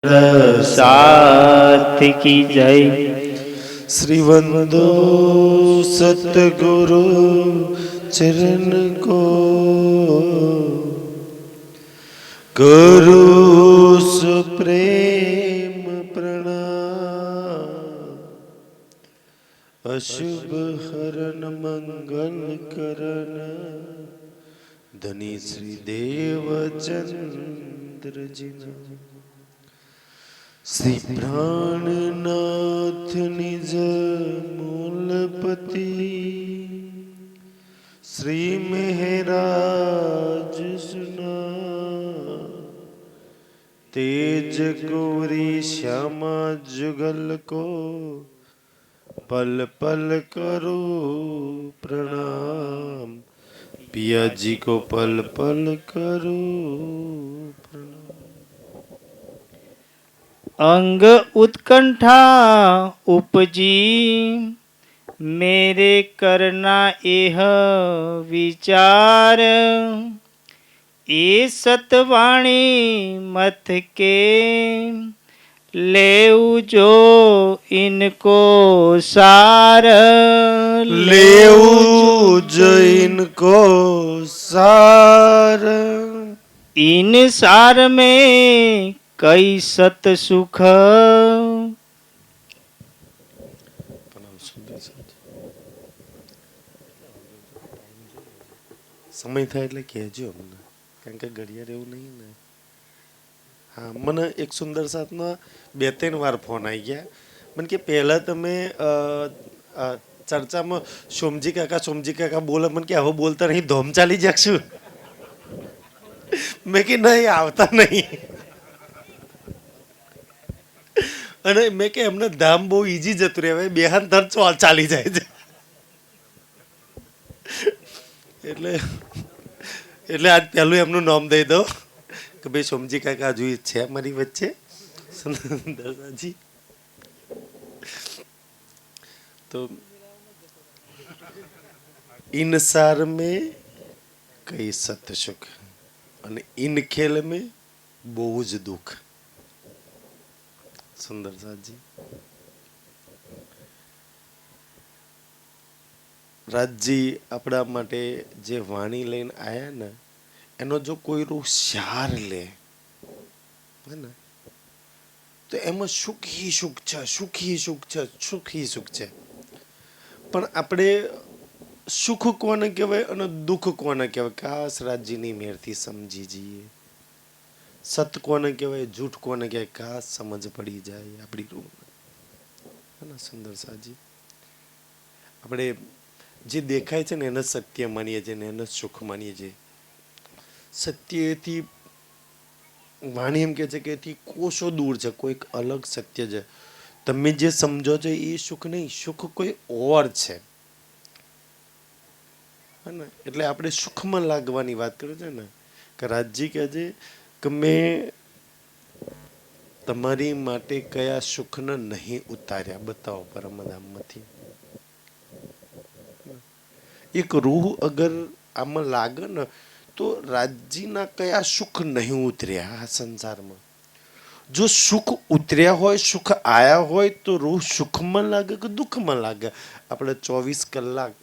साथ की जय। श्रीवंदो सतगुरु चरण को करो सुप्रेम प्रणाम। अशुभ हरण मंगल करण धनी श्री देवचंद्र जी श्री प्राणनाथ निज मूलपति श्री मेहराज सुना तेज गौरी श्यामा जुगल को पल पल करो प्रणाम। पिया जी को पल पल करो प्रणाम। अंग उत्कंठा उपजी मेरे करना एह विचार। ए सतवाणी मत के लेऊ जो इनको सार। लेऊ जो इनको सार। इन सार में कई सत सुख। સમય થાય એટલે કહેજો અમને, કારણ કે ઘડિયાળ એવું નહીં ને. હા, મને એક સુંદર સાથમાં 2-3 વાર ફોન આવી ગયા. મને કે પહેલા તમે ચર્ચામાં સોમજી કાકા બોલે, મને કે હવે બોલતા નહીં, ધોમ ચાલી જાશું. મેં કે નહીં, આવતા નહીં. અને મેં કે એમને ધામ બહુ ઈઝી જતું રહેવાય, બેહાન તર ચાલી જાય છે. એટલે આજ પહેલું એમનું નામ દઈ દો કે ભાઈ સોમજી કાકા હજુ છે મારી વચ્ચે. સુંદરજી તો ઇનસાર में કઈ સત સુખ અને ઇન ખેલ में બહુ જ દુઃખ. સુંદર સાજી રાજજી આપણા માટે જે વાણી લઈને આયા ને એનો જો કોઈ રૂ સાર લે હે ને તો એમાં સુખ ही સુખ છે, સુખ ही સુખ છે, સુખ ही સુખ છે. પણ આપણે સુખ કોને કહેવાય અને દુઃખ કોને કહેવાય? કાશ રાજજીની મેરથી સમજી જઈએ. સત કોને કહેવાય, જૂઠ કોને કહેવાય? કાશ સમજ પડી જાય આપણી રૂ હે ને. સુંદર સાજી આપણે જે દેખાય છે ને એને સત્ય માનીએ છીએ ને એને સુખ માનીએ છીએ. સત્યથી વાણી એમ કહે છે કે એથી કોષો દૂર છે, કોઈક અલગ સત્ય છે. તમે જે સમજો છો એ સુખ નહીં, સુખ કોઈ ઓર છે હે ને. એટલે આપણે સુખમાં લાગવાની વાત કરીએ છીએ ને કે રાજજી કહે છે કે મેં તમારી માટે કયા સુખને નહીં ઉતાર્યા, બતાવો પરમધામમાંથી. એક રૂહ અગર આમાં લાગે ને તો રાજજીના કયા સુખ નહીં ઉતર્યા આ સંસારમાં. જો સુખ ઉતર્યા હોય, સુખ આયા હોય તો રૂહ સુખમાં લાગે કે દુઃખમાં લાગે? આપણે 24 કલાક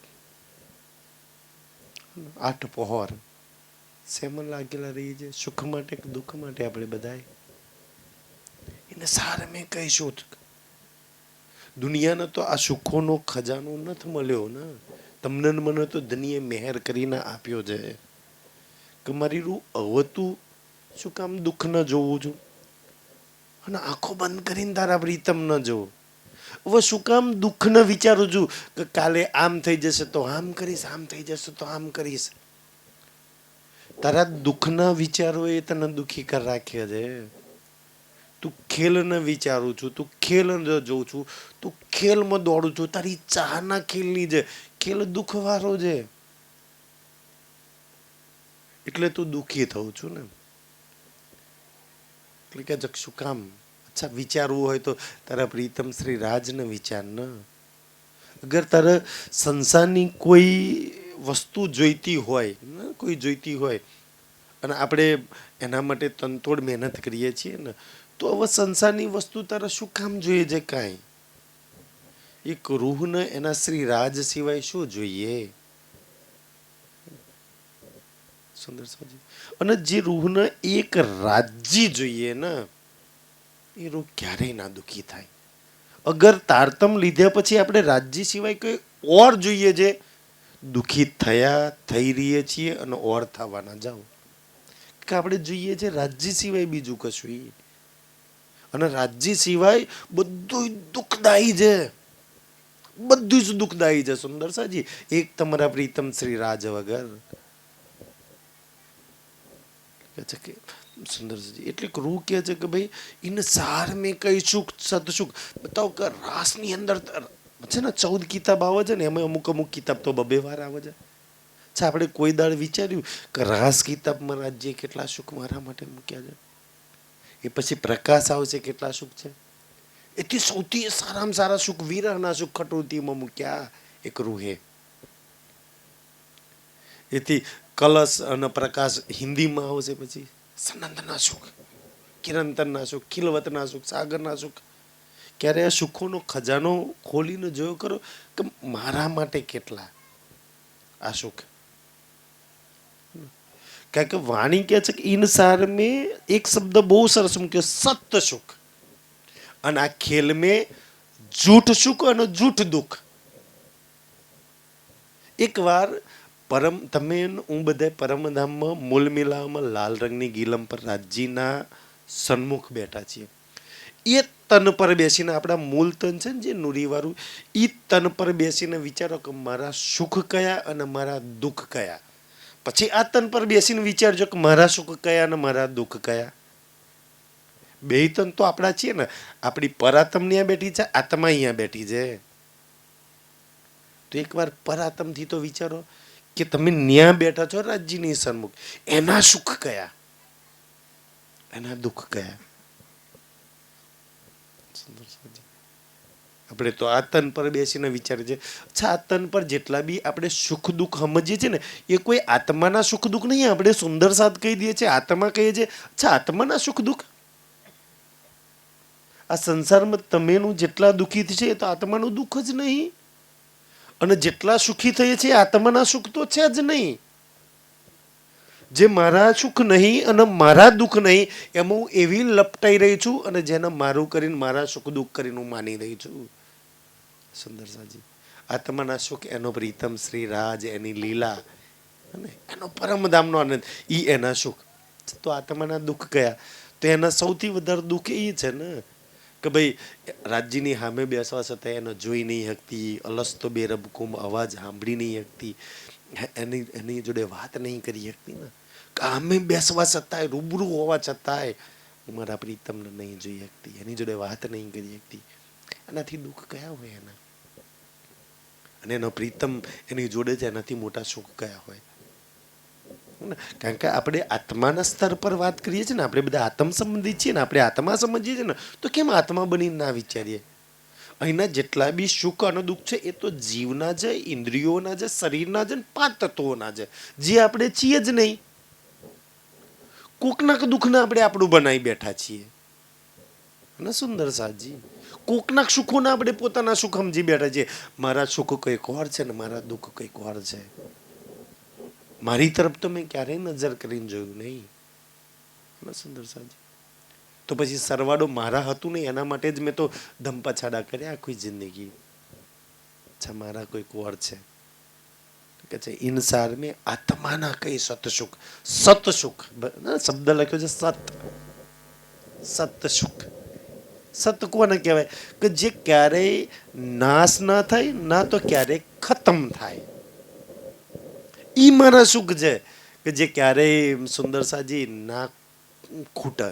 8 પહોર શેમાં લાગેલા રહીએ છીએ? સુખ માટે કે દુઃખ માટે? આપણે બધાય એને સાર મેં કહીશું. દુનિયાને તો આ સુખોનો ખજાનો નથી મળ્યો ને. તમને મને તો ધનીએ મહેર કરીને આપ્યો છે કે મારી રૂ હવે તું શું કામ દુઃખ ન જોવું છું અને આંખો બંધ કરીને તારા પ્રીતમ ન જોવું? હવે શું કામ દુઃખ ન વિચારું છું કે કાલે આમ થઈ જશે તો આમ કરીશ, આમ થઈ જશે તો આમ કરીશ? તારા દુઃખના વિચારો એ તને દુઃખી કરી રાખે છે. તું ખેલ ન વિચારું છું, તું ખેલ ન જોઉં છું, તું ખેલમાં દોડું છું. તારી ચાહના ખેલની છે, ખેલ દુઃખ વાળો છે. એટલે તું દુઃખી થવું છું ને. એટલે કે શું કામ અચ્છા વિચારવું હોય તો તારા પ્રીતમ શ્રી રાજને વિચાર ન. અગર તારે સંસારની કોઈ વસ્તુ જોઈતી હોય, કોઈ જોઈતી હોય અને આપણે એના માટે તનતોડ મહેનત કરીએ છીએ ને તો હવે સંસારની વસ્તુ તારે શું કામ જોઈએ છે? કાંઈ એક રૂહને એના શ્રી રાજ સિવાય શું જોઈએ? સુંદર સમજી. અને જે રૂહને એક રાજ્ય જોઈએ ને, એ રૂહ ક્યારેય ના દુઃખી થાય. અગર તારતમ લીધા પછી આપણે રાજ્ય સિવાય કોઈ ઓર જોઈએ છે, દુઃખી થયા થઈ રહીએ છીએ અને ઓર થવાના જાઓ. કે આપણે જોઈએ છે રાજ્ય સિવાય બીજું કશું. અને રાજ્ય સિવાય બધું દુઃખદાયી છે. બધું જ દુઃખદાયી છે સુંદર સાજી. એક તમારા પ્રીતમ શ્રી રાજ વગર સુંદરજી એટલે રૂહ કહે છે કે ભાઈ ઇન સાર મેં કઈ સુખ સત સુખ. બતાવો કે રાસની અંદર છે ને 14 કિતાબ આવે છે ને, એમાં અમુક કિતાબ તો 2 વાર આવે છે. આપણે કોઈ દાડ વિચાર્યું કે રાસ કિતાબમાં રાજ્ય કેટલા સુખ મારા માટે મૂક્યા છે? એ પછી પ્રકાશ આવશે કેટલા સુખ છે? એથી સૌથી સારામાં સારા સુખ વિરહના સુખ કટોતીમાં મૂક્યા એક રૂહે. એથી કલશ અને પ્રકાશ હિન્દીમાં આવશે, પછી સનંદના સુખ, કિરંતરના સુખ, ખિલવતના સુખ, સાગરના સુખ. ક્યારે આ સુખોનો ખજાનો ખોલીને જોયો કરો કે મારા માટે કેટલા આ સુખ? કારણ કે વાણી કહે છે કે ઇન સાર મેં એક શબ્દ બહુ સરસ મૂક્યો, સત્ય સુખ. અને આ ખેલ મેં જૂઠ સુખ અને જૂઠ દુઃખ. એક વાર તમે હું બધા પરમધામમાં મૂલ મિલાવમાં લાલ રંગની ગીલમ પર રાજીના સન્મુખ બેઠા છીએ. એ તન પર બેસીને આપણા મૂળ તન છે ને જે નુરીવાળું, એ તન પર બેસીને વિચારો કે મારા સુખ કયા અને મારા દુઃખ કયા. પછી આ તન પર બેસીને વિચારજો કે મારા સુખ કયા અને મારા દુઃખ કયા. બે તન તો આપણા છીએ ને. આપણી પરાતમ ત્યાં બેઠી છે, આત્મા અહીંયા બેઠી છે. તો એકવાર પરાતમથી તો વિચારો કે તમે ન્યા બેઠા છો રાજ્યની સન્મુખ, એના સુખ કયા, એના દુઃખ કયા? આપણે તો આ તન પર બેસીને વિચારીએ છીએ. અચ્છા, આ તન પર જેટલા બી આપણે સુખ દુઃખ સમજીએ છીએ ને, એ કોઈ આત્માના સુખ દુઃખ નહીં. આપણે સુંદર સાથ કહી દઈએ છીએ, આત્મા કહીએ છીએ. અચ્છા, આત્માના સુખ દુઃખ? આ સંસારમાં તમેનું જેટલા દુઃખી છે એ તો આત્માનું દુઃખ જ નહીં. અને જેટલા સુખી થઈએ છીએ આત્માના સુખ તો છે જ નહીં. જે મારા સુખ નહીં અને મારા દુઃખ નહીં એમાં હું એવી લપટાઈ રહી છું, અને જેને મારું કરીને મારા સુખ દુઃખ કરીને હું માની રહી છું. સુંદર સાજી. આત્માના સુખ એનો પ્રીતમ શ્રી રાજ, એની લીલા અને એનો પરમધામનો આનંદ, ઈ એના સુખ. તો આત્માના દુઃખ કયા? તો એના સૌથી વધારે દુઃખ એ છે ને કે ભાઈ રાજ્યની સામે બેસવા છતાં એને જોઈ નહીં શકતી, અલસ્તો બેરબકુમ અવાજ સાંભળી નહીં શકતી, એની જોડે વાત નહીં કરી શકતી ને. સામે બેસવા છતાંય, રૂબરૂ હોવા છતાંય હું મારા પ્રીતમને નહીં જોઈ શકતી, એની જોડે વાત નહીં કરી શકતી. એનાથી દુઃખ કયા હોય એના? અને એનો પ્રીતમ એની જોડે છે, એનાથી મોટા સુખ કયા હોય? કારણ કે આપણે આત્માના સ્તર પર વાત કરીએ છીએ ને, આપણે બધા આત્મ સંબંધિત છીએ ને, આપણે આત્મા સમજીએ છીએ ને, તો કેમ આત્મા બનીને ના વિચારીએ? અહીંના જેટલા બી સુખ અને દુઃખ છે એ તો જીવના છે, ઇન્દ્રિયોના છે, શરીરના છે, 5 તત્વોના છે, જે આપણે છીએ જ નહીં. કોકના દુઃખને આપણે આપણું બનાવી બેઠા છીએ. અને સુંદર સાજી, કોકના સુખોને આપણે પોતાના સુખ સમજી બેઠા છીએ. મારા સુખ કંઈક ઓર છે ને મારા દુઃખ કંઈક ઓર છે. મારી તરફ તો મેં ક્યારેય નજર કરીને જોયું નહીં. સુંદર સાજી. તો પછી સરવાળો મારા હતું નહીં, એના માટે જ મેં તો ધમપછાડા કર્યા આખી જિંદગી. અચ્છા, મારા કોઈ કોર છે કે છે ઇનસાર મેં આત્માના કઈ સતસુખ. સતસુખ શબ્દ લખ્યો છે, સતસુખ. સત કોને કહેવાય? કે જે ક્યારેય નાશ ના થાય, ના તો ક્યારેય ખતમ થાય. ઈ મારા સુખ છે કે જે ક્યારેય સુંદર સાજી ના ખૂટે.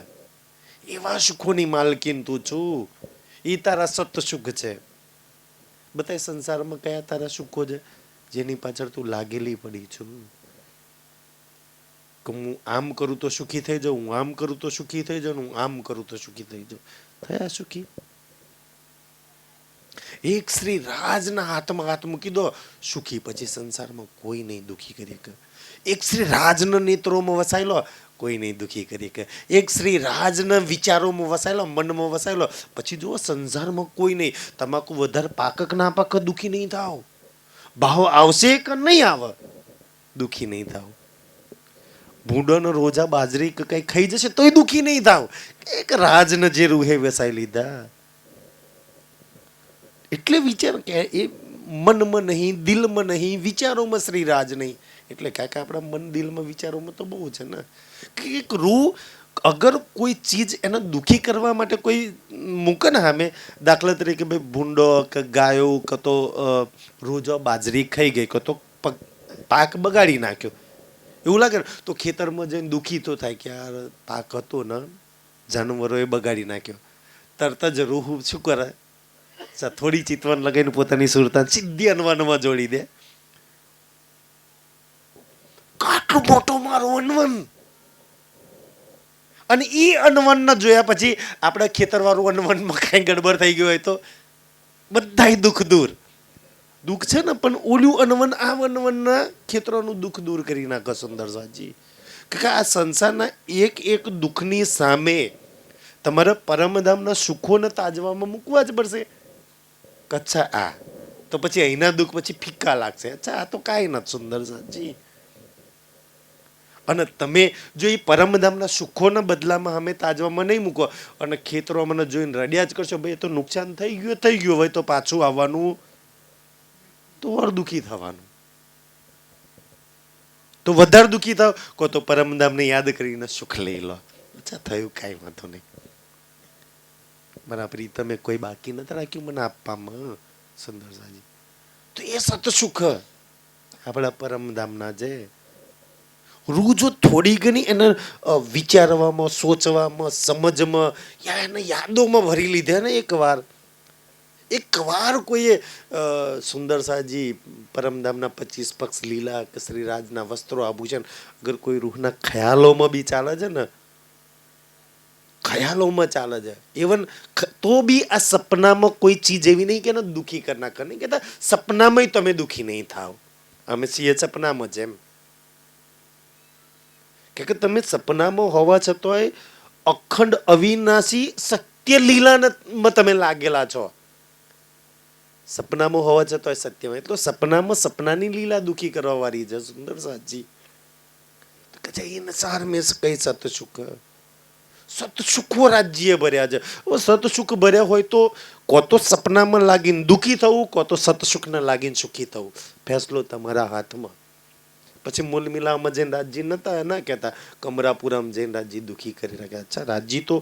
એવા સુખોની માલકીન તું છું. ઈ તારા સત સુખ છે. બતાય સંસારમાં કયા તારા સુખો છે જેની પાછળ તું લાગેલી પડી છું? કે હું આમ કરું તો સુખી થઈ જાઉં, હું આમ કરું તો સુખી થઈ જાઉં, હું આમ કરું તો સુખી થઈ જાઉં. થયા સુખી? એક શ્રી રાજના હાથમાં હાથ મૂકી દો, સુખી. પછી સંસારમાં કોઈ નહીં દુખી કરી શકે. એક શ્રી રાજના નેત્રોમાં વસાઈ લો, કોઈ નહીં દુઃખી કરી કે એક શ્રી રાજના વિચારોમાં વસાયેલો, મનમાં વસાયેલો. પછી જુઓ સંસારમાં કોઈ નહીં, તમાકુ વધારે પાકક ના પાક દુઃખી નહીં થાવ, ભાવ આવશે કે નહીં આવે દુઃખી નહીં થાવ, ભૂંડોનો રોજા બાજરી કે કઈ ખાઈ જશે તોય દુઃખી નહીં થાવ. એક રાજને જે રૂહે વસાઈ લીધા એટલે વિચાર કે એ મનમાં નહીં, દિલમાં નહીં, વિચારોમાં શ્રી રાજ નહીં. એટલે કાકા આપણા મન દિલમાં વિચારોમાં તો બહુ છે ને કે એક રૂહ અગર કોઈ ચીજ એને દુઃખી કરવા માટે કોઈ મૂકે ને સામે, દાખલા તરીકે ભાઈ ભૂંડો કે ગાયો કે તો રોજો બાજરી ખાઈ ગઈ કે તો પાક બગાડી નાખ્યો, એવું લાગે ને તો ખેતરમાં જઈને દુઃખી તો થાય કે યાર પાક હતો ને જાનવરોએ બગાડી નાખ્યો. તરત જ રૂહ શું કરે, થોડી ચિતવન લગાવીને પોતાની સુરતા સીધી અનવનમાં જોડી દે. આટલો મોટો મારો અનવન, અને એ અનવન ના જોયા પછી આપણા ખેતરવાળું અનવનમાં કઈ ગડબડ થઈ ગયું હોય તો બધાય દુઃખ દૂર. દુઃખ છે ને પણ ઓલું અનવન આ અનવનના ખેતરોનું દુઃખ દૂર કરી નાખે. સુંદર સાજી કે આ સંસારના એક એક દુઃખની સામે તમારા પરમધામના સુખોને તાજવામાં મૂકવા જ પડશે. અચ્છા આ તો પછી અહીંના દુઃખ પછી ફીકા લાગશે. અચ્છા આ તો કાંઈ નથી. સુંદર સાજી અને તમે જો એ પરમધામના સુખોના બદલામાં અમે તાજવામાં નહીં મૂકો અને ખેતરો મને જોઈને રડ્યા જ કરશો, ભાઈ તો નુકસાન થઈ ગયું હોય તો પાછું આવવાનું તો ઓર દુઃખી થવાનું, તો વધારે દુઃખી થાવ કો તો પરમધામને યાદ કરીને સુખ લઈ લો. અચ્છા થયું કાંઈ વાંધો નહીં, બરાબર તમે કોઈ બાકી નથી રાખ્યું મને આપવામાં. સુંદર સાજી તો એ સત સુખ આપણા પરમધામના છે. રૂહ જો થોડી ઘણી એને વિચારવામાં, સોચવામાં, સમજમાં, એને યાદોમાં ભરી લીધા ને એકવાર કોઈએ સુંદર સાજી પરમધામના 25 પક્ષ લીલા કે શ્રીરાજના વસ્ત્રો આભૂષણ અગર કોઈ રૂહના ખ્યાલોમાં બી ચાલે છે ને, ખ્યાલોમાં ચાલે છે ઇવન, તો બી આ સપનામાં કોઈ ચીજ એવી નહીં કે એને દુઃખી કરી નાખે. નહીં કહેતા સપનામાં તમે દુઃખી નહીં થાવ, અમે છીએ સપનામાં જેમ કે તમે સપનામાં હોવા છતાંય અખંડ અવિનાશી સત્ય લીલામાં તમે લાગેલા છો. સપનામાં હોવા છતાંય સત્યમાં, એટલે સપનામાં સપનાની લીલા દુઃખી કરવા વાળી છે. સુંદર સાજી એને સાર મેં કઈ સત સુખો રાજ્ય ભર્યા છે. સત સુખ ભર્યા હોય તો કો તો સપનામાં લાગીને દુઃખી થવું, કો તો સત સુખને લાગીને સુખી થવું. ફેસલો તમારા હાથમાં. પછી મૂલ મિલામાં જૈન રાજજી નતા ના કહેતા કમરાપુરામાં જૈન રાજજી દુઃખી કરી રાખ્યા. અચ્છા રાજજી તો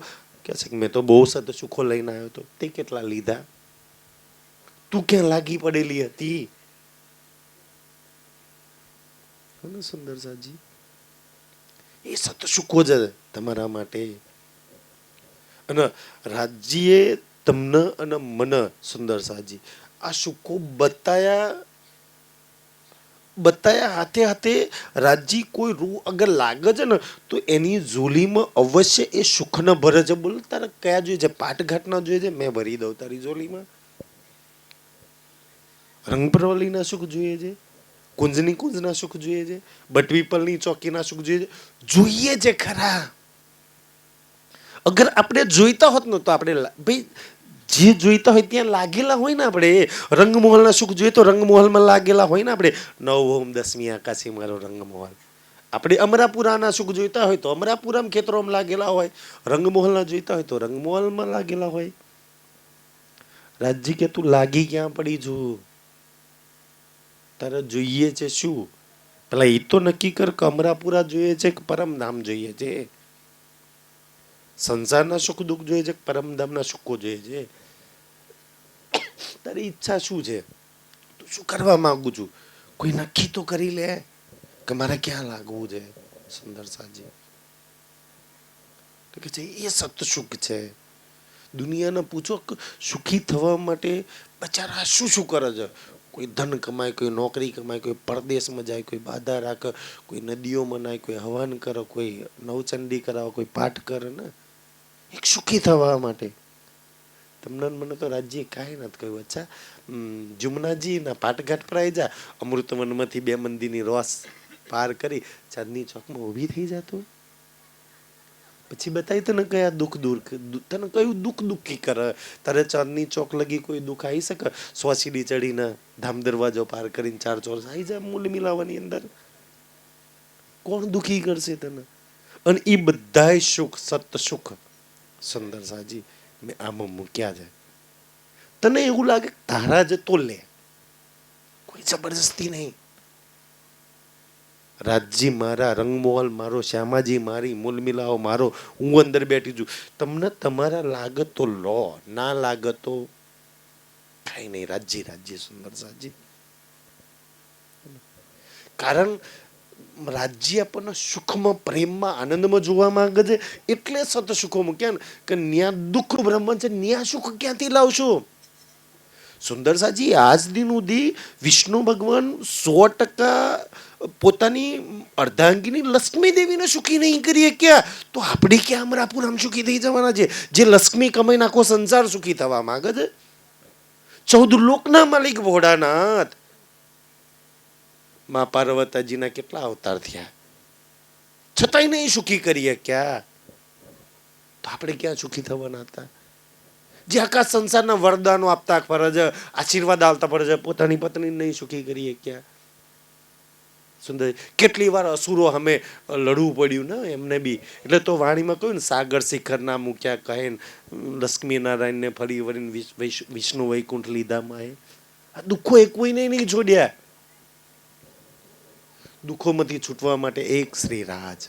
કહે છે કે મેં તો બહુ સત સુખો લઈને આવ્યો હતો, તે કેટલા લીધા, તું ક્યાં લાગી પડેલી હતી. સુંદર સાજી એ સત સુખો જ તમારા માટે. અને રાજજીએ તમને અને મને સુંદર સાજી આ સુખો બતાયા હાથે હાથે. રાજજી કોઈ રૂહ અગર લાગે છે ને તો એની ઝોલીમાં અવશ્ય એ સુખને ભરે છે. બોલો તારે કયા જોઈએ છે, પાટઘાટના જોઈએ છે, મેં ભરી દઉં તારી ઝોલીમાં. રંગપરવલીના સુખ જોઈએ છે, કુંજના સુખ જોઈએ છે, બટવીપલની ચોકીના સુખ જોઈએ છે ખરા. અગર આપણે જોઈતા હોત ને તો આપણે ભાઈ જે જોઈતા હોય ત્યાં લાગેલા હોય ને. આપણે રંગમહોલના સુખ જોઈએ તો રંગમહોલમાં લાગેલા હોય ને. આપણે 9 ઓમ 10મી આકાશી મારો રંગમહોલ. આપણે અમરાપુરાના સુખ જોઈતા હોય તો અમરાપુરામાં ખેતરોમાં લાગેલા હોય, રંગમહોલના જોઈતા હોય તો રંગમહોલમાં લાગેલા હોય. રાજજી કે તું લાગી ક્યાં પડી છું, તારે જોઈએ છે શું? પેલા એ તો નક્કી કર કે અમરાપુરા જોઈએ છે કે પરમધામ જોઈએ છે, સંસારના સુખ દુઃખ જોઈએ છે કે પરમધામના સુખો જોઈએ છે. તારી ઈચ્છા શું છે, તું શું કરવા માંગુ છું, કોઈ નક્કી તો કરી લે કે મારે ક્યાં લાગવું છે. સુંદર સાજી તો કે છે એ સત સુખ છે. દુનિયાને પૂછો સુખી થવા માટે બચારા શું શું કરે છે. કોઈ ધન કમાય, કોઈ નોકરી કમાય, કોઈ પરદેશમાં જાય, કોઈ બાધા રાખે, કોઈ નદીઓમાં નાય, કોઈ હવન કરે, કોઈ નવચંડી કરાવે, કોઈ પાઠ કરે ને એક સુખી થવા માટે. તમને મને તો રાજ્ય કાંઈ નથી કહ્યું. અચ્છા જુમનાજી ના પાટઘાટ પર આવી જા, અમૃતવનમાંથી 2 મંદિરની રોસ પાર કરી ચાંદની ચોકમાં ઊભી થઈ જતું. પછી બતાવી તને કયા દુઃખ દૂર તને કયું દુઃખ દુઃખી કરે. તારે ચાંદની ચોક લગી કોઈ દુઃખ આવી શકે? સોસીડી ચડીને ધામ દરવાજો પાર કરીને 4 ચોરસ આવી જાય મૂલ મિલાવાની અંદર. કોણ દુઃખી કરશે તને? અને એ બધાય સુખ સત સુખ સુંદર સાજી મેં આમાં મૂક્યા છે. તને એવું લાગે તારા જ તો લે, કોઈ જબરજસ્તી નહીં. રાજજી મારા, રંગમોહલ મારો, શ્યામાજી મારી, મૂલમિલાઓ મારો, હું અંદર બેઠી છું. તમને તમારા લાગે તો લો, ના લાગે તો કઈ નહીં. રાજજી રાજજી સુંદર સાજી. કારણ રાજ્ય આપણને સુખમાં, પ્રેમમાં, આનંદમાં જોવા માંગે છે. એટલે સત સુખો મૂક્યા ને કે ન્યા દુઃખ બ્રહ્મ છે, ન્યા સુખ ક્યાંથી લાવશો? સુંદર સાજી આજ દિન સુધી વિષ્ણુ ભગવાન 100% પોતાની અર્ધાંગીની લક્ષ્મી દેવીને સુખી નહીં કરીએ ક્યાં, તો આપણે ક્યાં અમરાપુરામ સુખી થઈ જવાના છે? જે લક્ષ્મી કમાઈને આખો સંસાર સુખી થવા માંગે છે. 14 લોકના માલિક ભોળાનાથ માં પાર્વતીજીના કેટલા અવતાર થયા, છતાંય નહીં સુખી કરીએ ક્યાં, તો આપણે ક્યાં સુખી થવાના હતા? જે આખા સંસારના વરદાનો આપતા ફરજ, આશીર્વાદ આપતા ફરજ, પોતાની પત્ની નહીં સુખી કરીએ ક્યાં? સુંદર કેટલી વાર અસુરો અમે લડવું પડ્યું ને એમને બી. એટલે તો વાણીમાં કહ્યું ને, સાગર શિખર ના મૂક્યા કહે લક્ષ્મી નારાયણને ફરી વળીને વિષ્ણુ વૈકુંઠ લીધામાં. આ દુઃખો એ કોઈને નહીં છોડ્યા. દુઃખોમાંથી છૂટવા માટે એક શ્રી રાજ,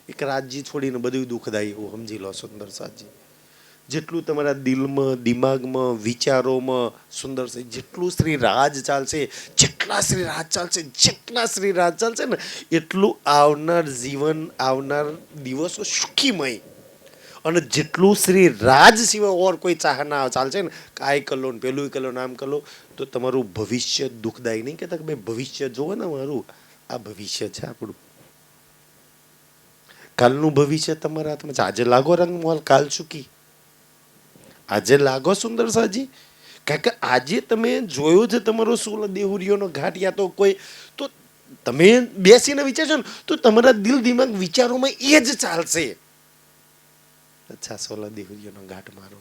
એક રાજજી છોડીને બધું દુઃખદાયી એવું સમજી લો. સુંદર સાજી જેટલું તમારા દિલમાં, દિમાગમાં, વિચારોમાં સુંદર છે, જેટલું શ્રી રાજ ચાલશે, જેટલા શ્રી રાજ ચાલશે, જેટલા શ્રી રાજ ચાલશે ને એટલું આવનાર જીવન, આવનાર દિવસો સુખીમય. અને જેટલું શ્રી રાજ સિવાય ઓર કોઈ ચાહના ચાલશે ને, કાંઈ કલો ને પેલું કલો નામ કલો, તો તમારું ભવિષ્ય દુઃખદાયી. નહીં કહેતા કે ભાઈ ભવિષ્ય જોવો ને મારું, આ ભવિષ્ય છે આપણું. કાલનું ભવિષ્ય તમારા હાથમાં છે. આજે લાગો રંગમોહલ, કાલ સુખી. આજે લાગો સુંદર સાજી, કારણ કે આજે તમે જોયો છે તમારો 16 દેહુરીઓનો ઘાટ, યા તો કોઈ, તો તમે બેસીને વિચારશો ને તો તમારા દિલ દિમાગ વિચારોમાં એ જ ચાલશે. અચ્છા 16 દેહુરીઓનો ઘાટ મારો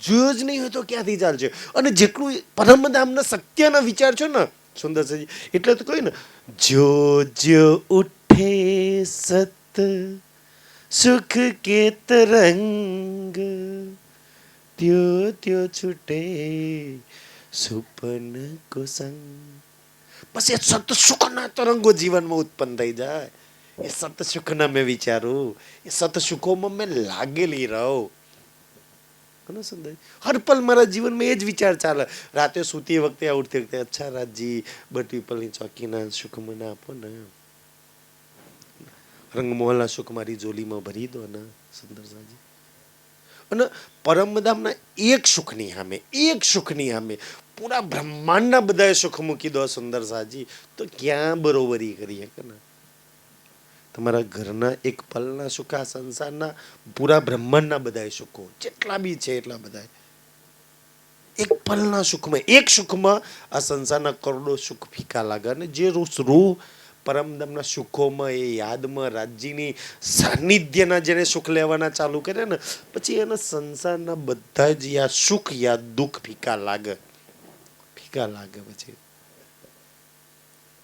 જોયો જ નહીં હોય તો ક્યાંથી ચાલશે? અને જેટલું પરમધામના સત્યના વિચાર છો ને સુંદર સાજી, એટલે તો કહ્યું ને, જો જો ઉઠે સત સુખ કે તરંગ, ત્યો ત્યો છૂટે સુપન કો સંગ. પછી સત સુખના તરંગો જીવનમાં ઉત્પન્ન થઈ જાય. એ સત સુખના મેં વિચારું, એ સત સુખોમાં મેં લાગેલી રહું. હર પલ મારા જીવનમાં એ જ વિચાર ચાલે. રાતે સૂતી વખતે, ઉઠતી વખતે, અચ્છા રાજજી બટવીપલની ચોકીના સુખ મને આપો ને, રંગમોહલના સુખ મારી જોલીમાં ભરી દો ને સુંદર સાજી. અને પરમધામના એક સુખની સામે, એક સુખની સામે પૂરા બ્રહ્માંડના બધા સુખ મૂકી દો સુંદર સાજી, તો ક્યાં બરોબરી કરીએ કે ના? તમારા ઘરના એક પલના સુખ, આ સંસારના પૂરા બ્રહ્માંડના બધા સુખો જેટલા બી છે એટલા બધા એક પલના સુખમાં, એક સુખમાં આ સંસારના કરોડો સુખ ફીકા લાગે. અને જે રૂ પરમધામના સુખોમાં, એ યાદમાં, રાજ્યની સાનિધ્યના જેને સુખ લેવાના ચાલુ કરે ને, પછી એના સંસારના બધા જ યા સુખ યા દુઃખ ફીકા લાગે, ફીકા લાગે. પછી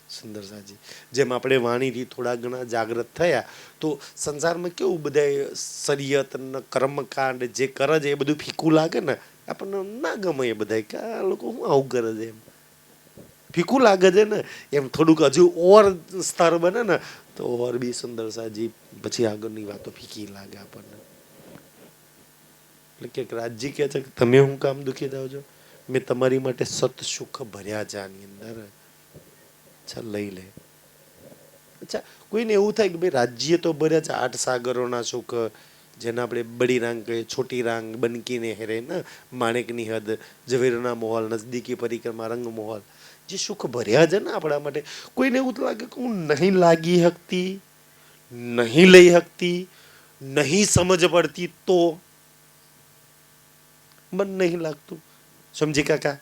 સુંદર સાજી જેમ આપણે વાણીથી થોડા ઘણા જાગૃત થયા તો સંસારમાં કેવું બધા શરીયત ને કર્મકાંડ જે કરે છે એ બધું ફીકું લાગે ને, આપણને ના ગમે. એ બધા કે આ લોકો શું આવું કરે છે, એમ ફીકું લાગે છે ને. એમ થોડુંક હજુ ઓર સ્તર બને ને તો ઓર બી સુંદર સાજી પછી આગળની વાતો ફીકી લાગે આપણને. એટલે કે રાજજી કહે છે કે તમે હું કામ દુખી થાવ છો? મેં તમારી માટે સત સુખ ભર્યા છે આની અંદર. અચ્છા લઈ લે. અચ્છા કોઈને એવું થાય કે ભાઈ રાજ્ય તો ભર્યા છે 8 સાગરોના સુખ, જેને આપણે બડી રાંગ કહીએ, છોટી રાંગ, બનકીને હેરે ને, માણેકની હદ, ઝવેરના મોહલ, નજદીકી પરિક્રમા, રંગ મોહલ, જે સુખ ભર્યા છે ને આપણા માટે. કોઈને એવું લાગે કે હું નહીં લાગી શકતી, નહીં લઈ શકતી, નહીં સમજ પડતી, તો મન નહીં લાગતું. સમજી કાકા?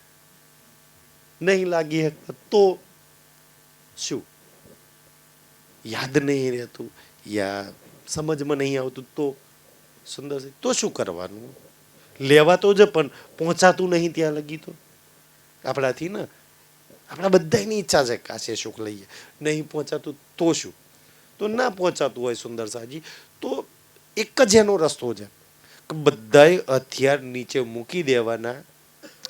નહીં લાગી શકતા તો શું? યાદ નહીં રહેતું, યા સમજમાં નહીં આવતું તો સુંદર છે તો શું કરવાનું? લેવા તો જ પણ પહોંચાતું નહીં ત્યાં લગી તો આપણાથી ને આપણા બધાની ઈચ્છા છે કાશે સુખ લઈએ, નહીં પહોંચાતું તો શું? તો ના પહોંચાતું હોય સુંદર સાજી તો એક જ એનો રસ્તો છે કે બધાએ હથિયાર નીચે મૂકી દેવાના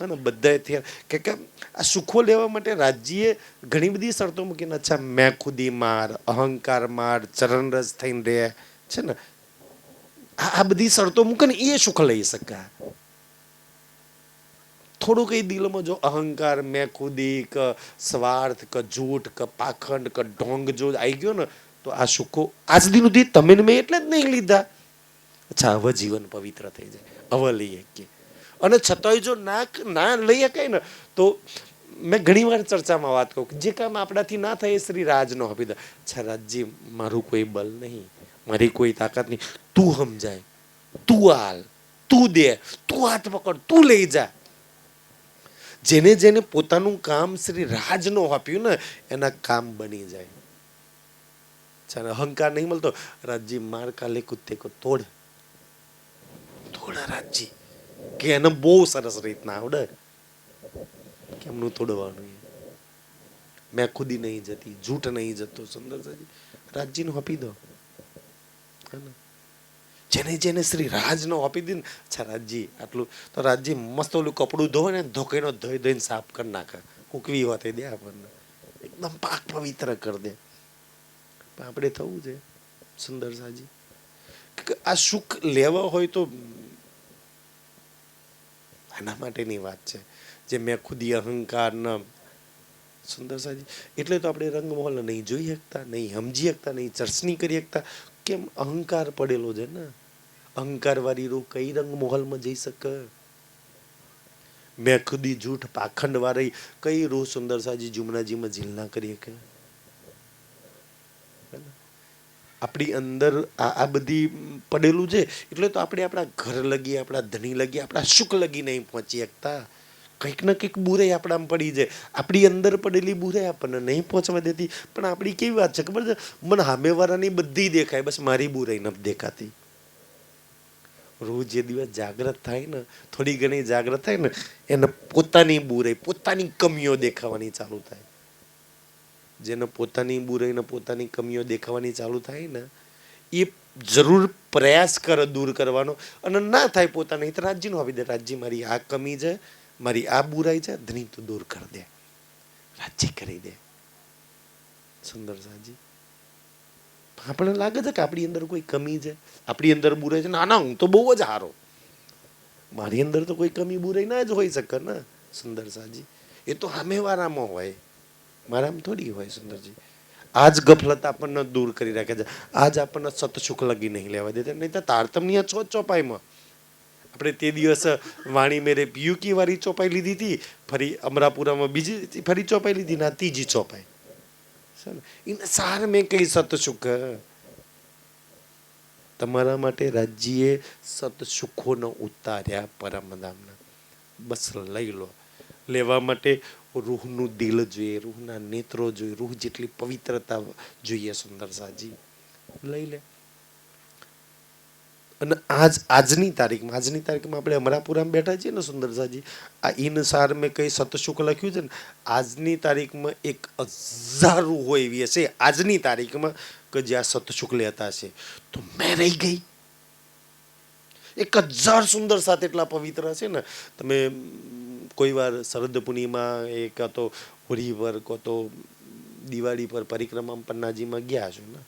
અને બધાએ હથિયાર કે આ સુખો લેવા માટે રાજ્યએ ઘણી બધી શરતો મૂકીને અચ્છા મેં ખુદી માર, અહંકાર માર, ચરણરસ થઈને રહે છે ને, આ બધી શરતો મૂકે ને એ સુખ લઈ શકાય. થોડું કઈ દિલમાં જો અહંકાર, મેં ખુદી કે સ્વાર્થ કે જૂઠ કે પાખંડ કે ઢોંગ જો આવી ગયો ને તો આ સુખો આજ દિન સુધી તમે મેં એટલે જ નહીં લીધા. અચ્છા હવે જીવન પવિત્ર થઈ જાય, હવે લઈએ કે અને છતાંય જો ના લઈ શકાય ને તો મેં ઘણી વાર ચર્ચામાં વાત કહું જે કામ આપણાથી ના થાય એ શ્રી રાજનો આપી દે. અચ્છા રાજજી મારું કોઈ બલ નહીં, મારી કોઈ તાકાત નહીં, તું સમજાય, તું હાલ, તું દે, તું હાથ પકડ, તું લઈ જા. જેને જેને પોતાનું કામ શ્રી રાજનો આપ્યું ને એના કામ બની જાય. અહંકાર નહીં મળતો, રાજજી માર કાલે કુત્તે કો તોડ રાજજી કે એને બહુ સરસ રીતના આવડે કેમનું તોડવાનું. મેં ખુદી નહીં જતી, જૂઠ નહીં જતો, સુંદર રાજજી નું આપી દો. જેને જેને શ્રી રાજ નો આપી દીધું, અચ્છા રાજજી આટલું તો રાજજી મસ્ત ઓલું કપડું ધોવે ને ધોકીનો ધોઈ ધોઈને સાફ કરી નાખે, હુકવી હોતે દે આપણને, એકદમ પાક પવિત્ર કરી દે. પણ આપણે થવું છે સુંદર સાજી આ સુખ લેવા હોય તો આના માટેની વાત છે જે મેં ખુદી અહંકાર ન સુંદર સાજી. એટલે તો આપણે રંગમહોલ નહીં જોઈ શકતા, નહીં સમજી શકતા, નહીં ચર્ચની કરી શકતા. કેમ? અહંકાર પડેલો છે ને. અહંકાર વાળી રૂહ કઈ રંગમહોલમાં જઈ શકે? મેં ખુદી જૂઠ પાખંડ વાળી કઈ રૂહ સુંદર સાજી જુમનાજીમાં ઝીલ ના કરી શકે? આપણી અંદર આ બધી પડેલું છે એટલે તો આપણે આપણા ઘર લગી, આપણા ધણી લગી, આપણા સુખ લગી નહીં પહોંચી શકતા. કંઈક ને કંઈક બુરાઈ આપણામાં પડી જાય. આપણી અંદર પડેલી બુરાઈ આપણને નહીં પહોંચવા દેતી. પણ આપણી કેવી વાત છે ખબર છે, મને સામેવાળાની બધી દેખાય, બસ મારી બુરાઈ નથી દેખાતી. રોજ જે દિવસ જાગ્રત થાય ને, થોડી ઘણી જાગ્રત થાય ને, એને પોતાની બુરાઈ, પોતાની કમીઓ દેખાવાની ચાલુ થાય. જેને પોતાની બુરાઈ ને પોતાની કમીઓ દેખાવાની ચાલુ થાય ને એ જરૂર પ્રયાસ કરે દૂર કરવાનો, અને ના થાય પોતાની તો રાજ્યનો આપી દે. રાજ્ય મારી આ કમી છે, મારી આ બુરાઈ છે, ધણી તું દૂર કરી દે, રાજ્ય કરી દે. સુંદર સાજી આપણને લાગે છે કે આપણી અંદર કોઈ કમી છે, આપણી અંદર બુરાઈ છે. ના ના હું તો બહુ જ હારો, મારી અંદર તો કોઈ કમી બુરાઈ ના જ હોઈ શકે ને સુંદર સાજી. એ તો સામેવાળામાં હોય, મારામાં થોડી હોય સુંદરજી. આજ ગફલત આપણને દૂર કરી રાખે છે. આજ આપણને સતસુખ લગી નહીં લેવા દેતા. નહીં તો તારતમ્ય ચોપાઈમાં આપણે તે દિવસ વાણી મેરે પિયુકી વાળી ચોપાઈ લીધી હતી, ફરી અમરાપુરામાં બીજી ફરી ચોપાઈ લીધી ના ત્રીજી ચોપાઈ. એને સાર મેં કઈ સતસુખ તમારા માટે રાજ્યએ સતસુખોનો ઉતાર્યા પરમધામના. બસ લઈ લો. લેવા માટે રૂહનું દિલ જોઈએ, રૂહના નેત્રો જોઈએ, રૂહ જેટલી પવિત્રતા જોઈએ સુંદર સાજી. લઈ લે. અને આજની તારીખમાં આપણે અમરાપુરામાં બેઠા છીએ ને સુંદર સાજી, આ ઇનસાર મેં કઈ સતસુખ લખ્યું છે ને, આજની તારીખમાં 1000 રૂહો એવી હશે આજની તારીખમાં કે જ્યાં સતસુખ લેતા હશે. તો મેં રહી ગઈ. 1000 સુંદર સાથ એટલા પવિત્ર હશે ને. તમે કોઈ વાર શરદ પૂર્ણિમા એ કાં તો હોળી પર કાં તો દિવાળી પર પરિક્રમા પન્નાજીમાં ગયા છો ને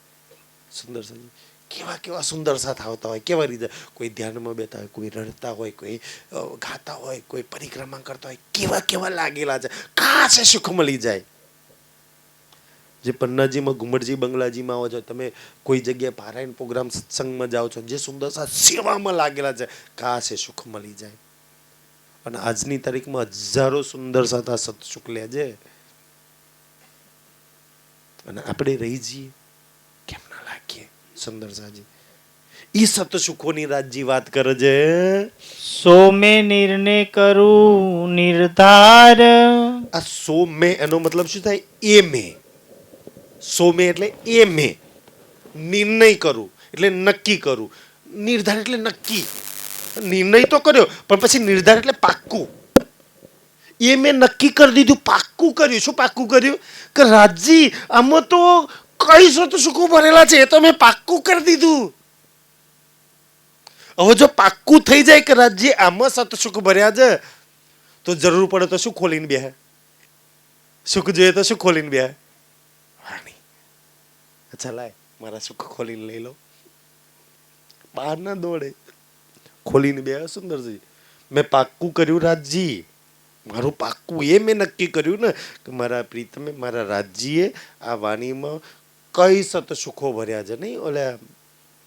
સુંદર સાજી, કેવા કેવા સુંદર સાથ આવતા હોય, કેવા રીતે કોઈ ધ્યાનમાં બેઠા હોય, કોઈ રડતા હોય, કોઈ ગાતા હોય, કોઈ પરિક્રમા કરતા હોય, કેવા કેવા લાગેલા છે. કાશે સુખ મળી જાય. જે પન્નાજીમાં ઘુમટજી બંગલાજીમાં આવો છો, તમે કોઈ જગ્યાએ પારાયણ પ્રોગ્રામ સત્સંગમાં જાઓ છો, જે સુંદર સાથ સેવામાં લાગેલા છે, કાશે સુખ મળી જાય. અને આજની તારીખમાં 1000 સુંદર સાથ આ સતસુખ લે છે અને આપણે રહી જઈએ, કેમ ના લાગીએ સુંદર સાજી. ઈ સતસુખોની રાજજી વાત કરે છે. સો મેં નિર્ણય કરું નિર્ધાર. આ સો મેં એનો મતલબ શું થાય? એ મેં. સો મેં એટલે એ મેં નિર્ણય કરું. એટલે નક્કી કરવું, નિર્ધાર એટલે નક્કી, નિર્ણય તો કર્યો પણ પછી નિર્ધાર એટલે પાક્કું. એ મેં નક્કી કરી દીધું, પાક્કું કર્યું. શું પાક્કું કર્યું? કે રાજજી આમાં તો કઈ તો સુખો ભરેલા છે, એ તો મેં પાક્કું કરી દીધું. હવે જો પાક્કું થઈ જાય કે રાજજી આમાં સત સુખ ભર્યા છે, તો જરૂર પડે તો શું ખોલીને બેહે? સુખ જોઈએ તો શું ખોલીને બેહે? વાણી. અચ્છા લાય મારા સુખ ખોલીને લઈ લો. બહાર ના દોડે, ખોલીને બેહે. સુંદરજી મેં પાક્કું કર્યું રાજજી, મારું પાક્કું એ મેં નક્કી કર્યું ને કે મારા પ્રીતમે, મારા રાજજીએ આ વાણીમાં કઈ સત સુખો ભર્યા છે. નહીં ઓલા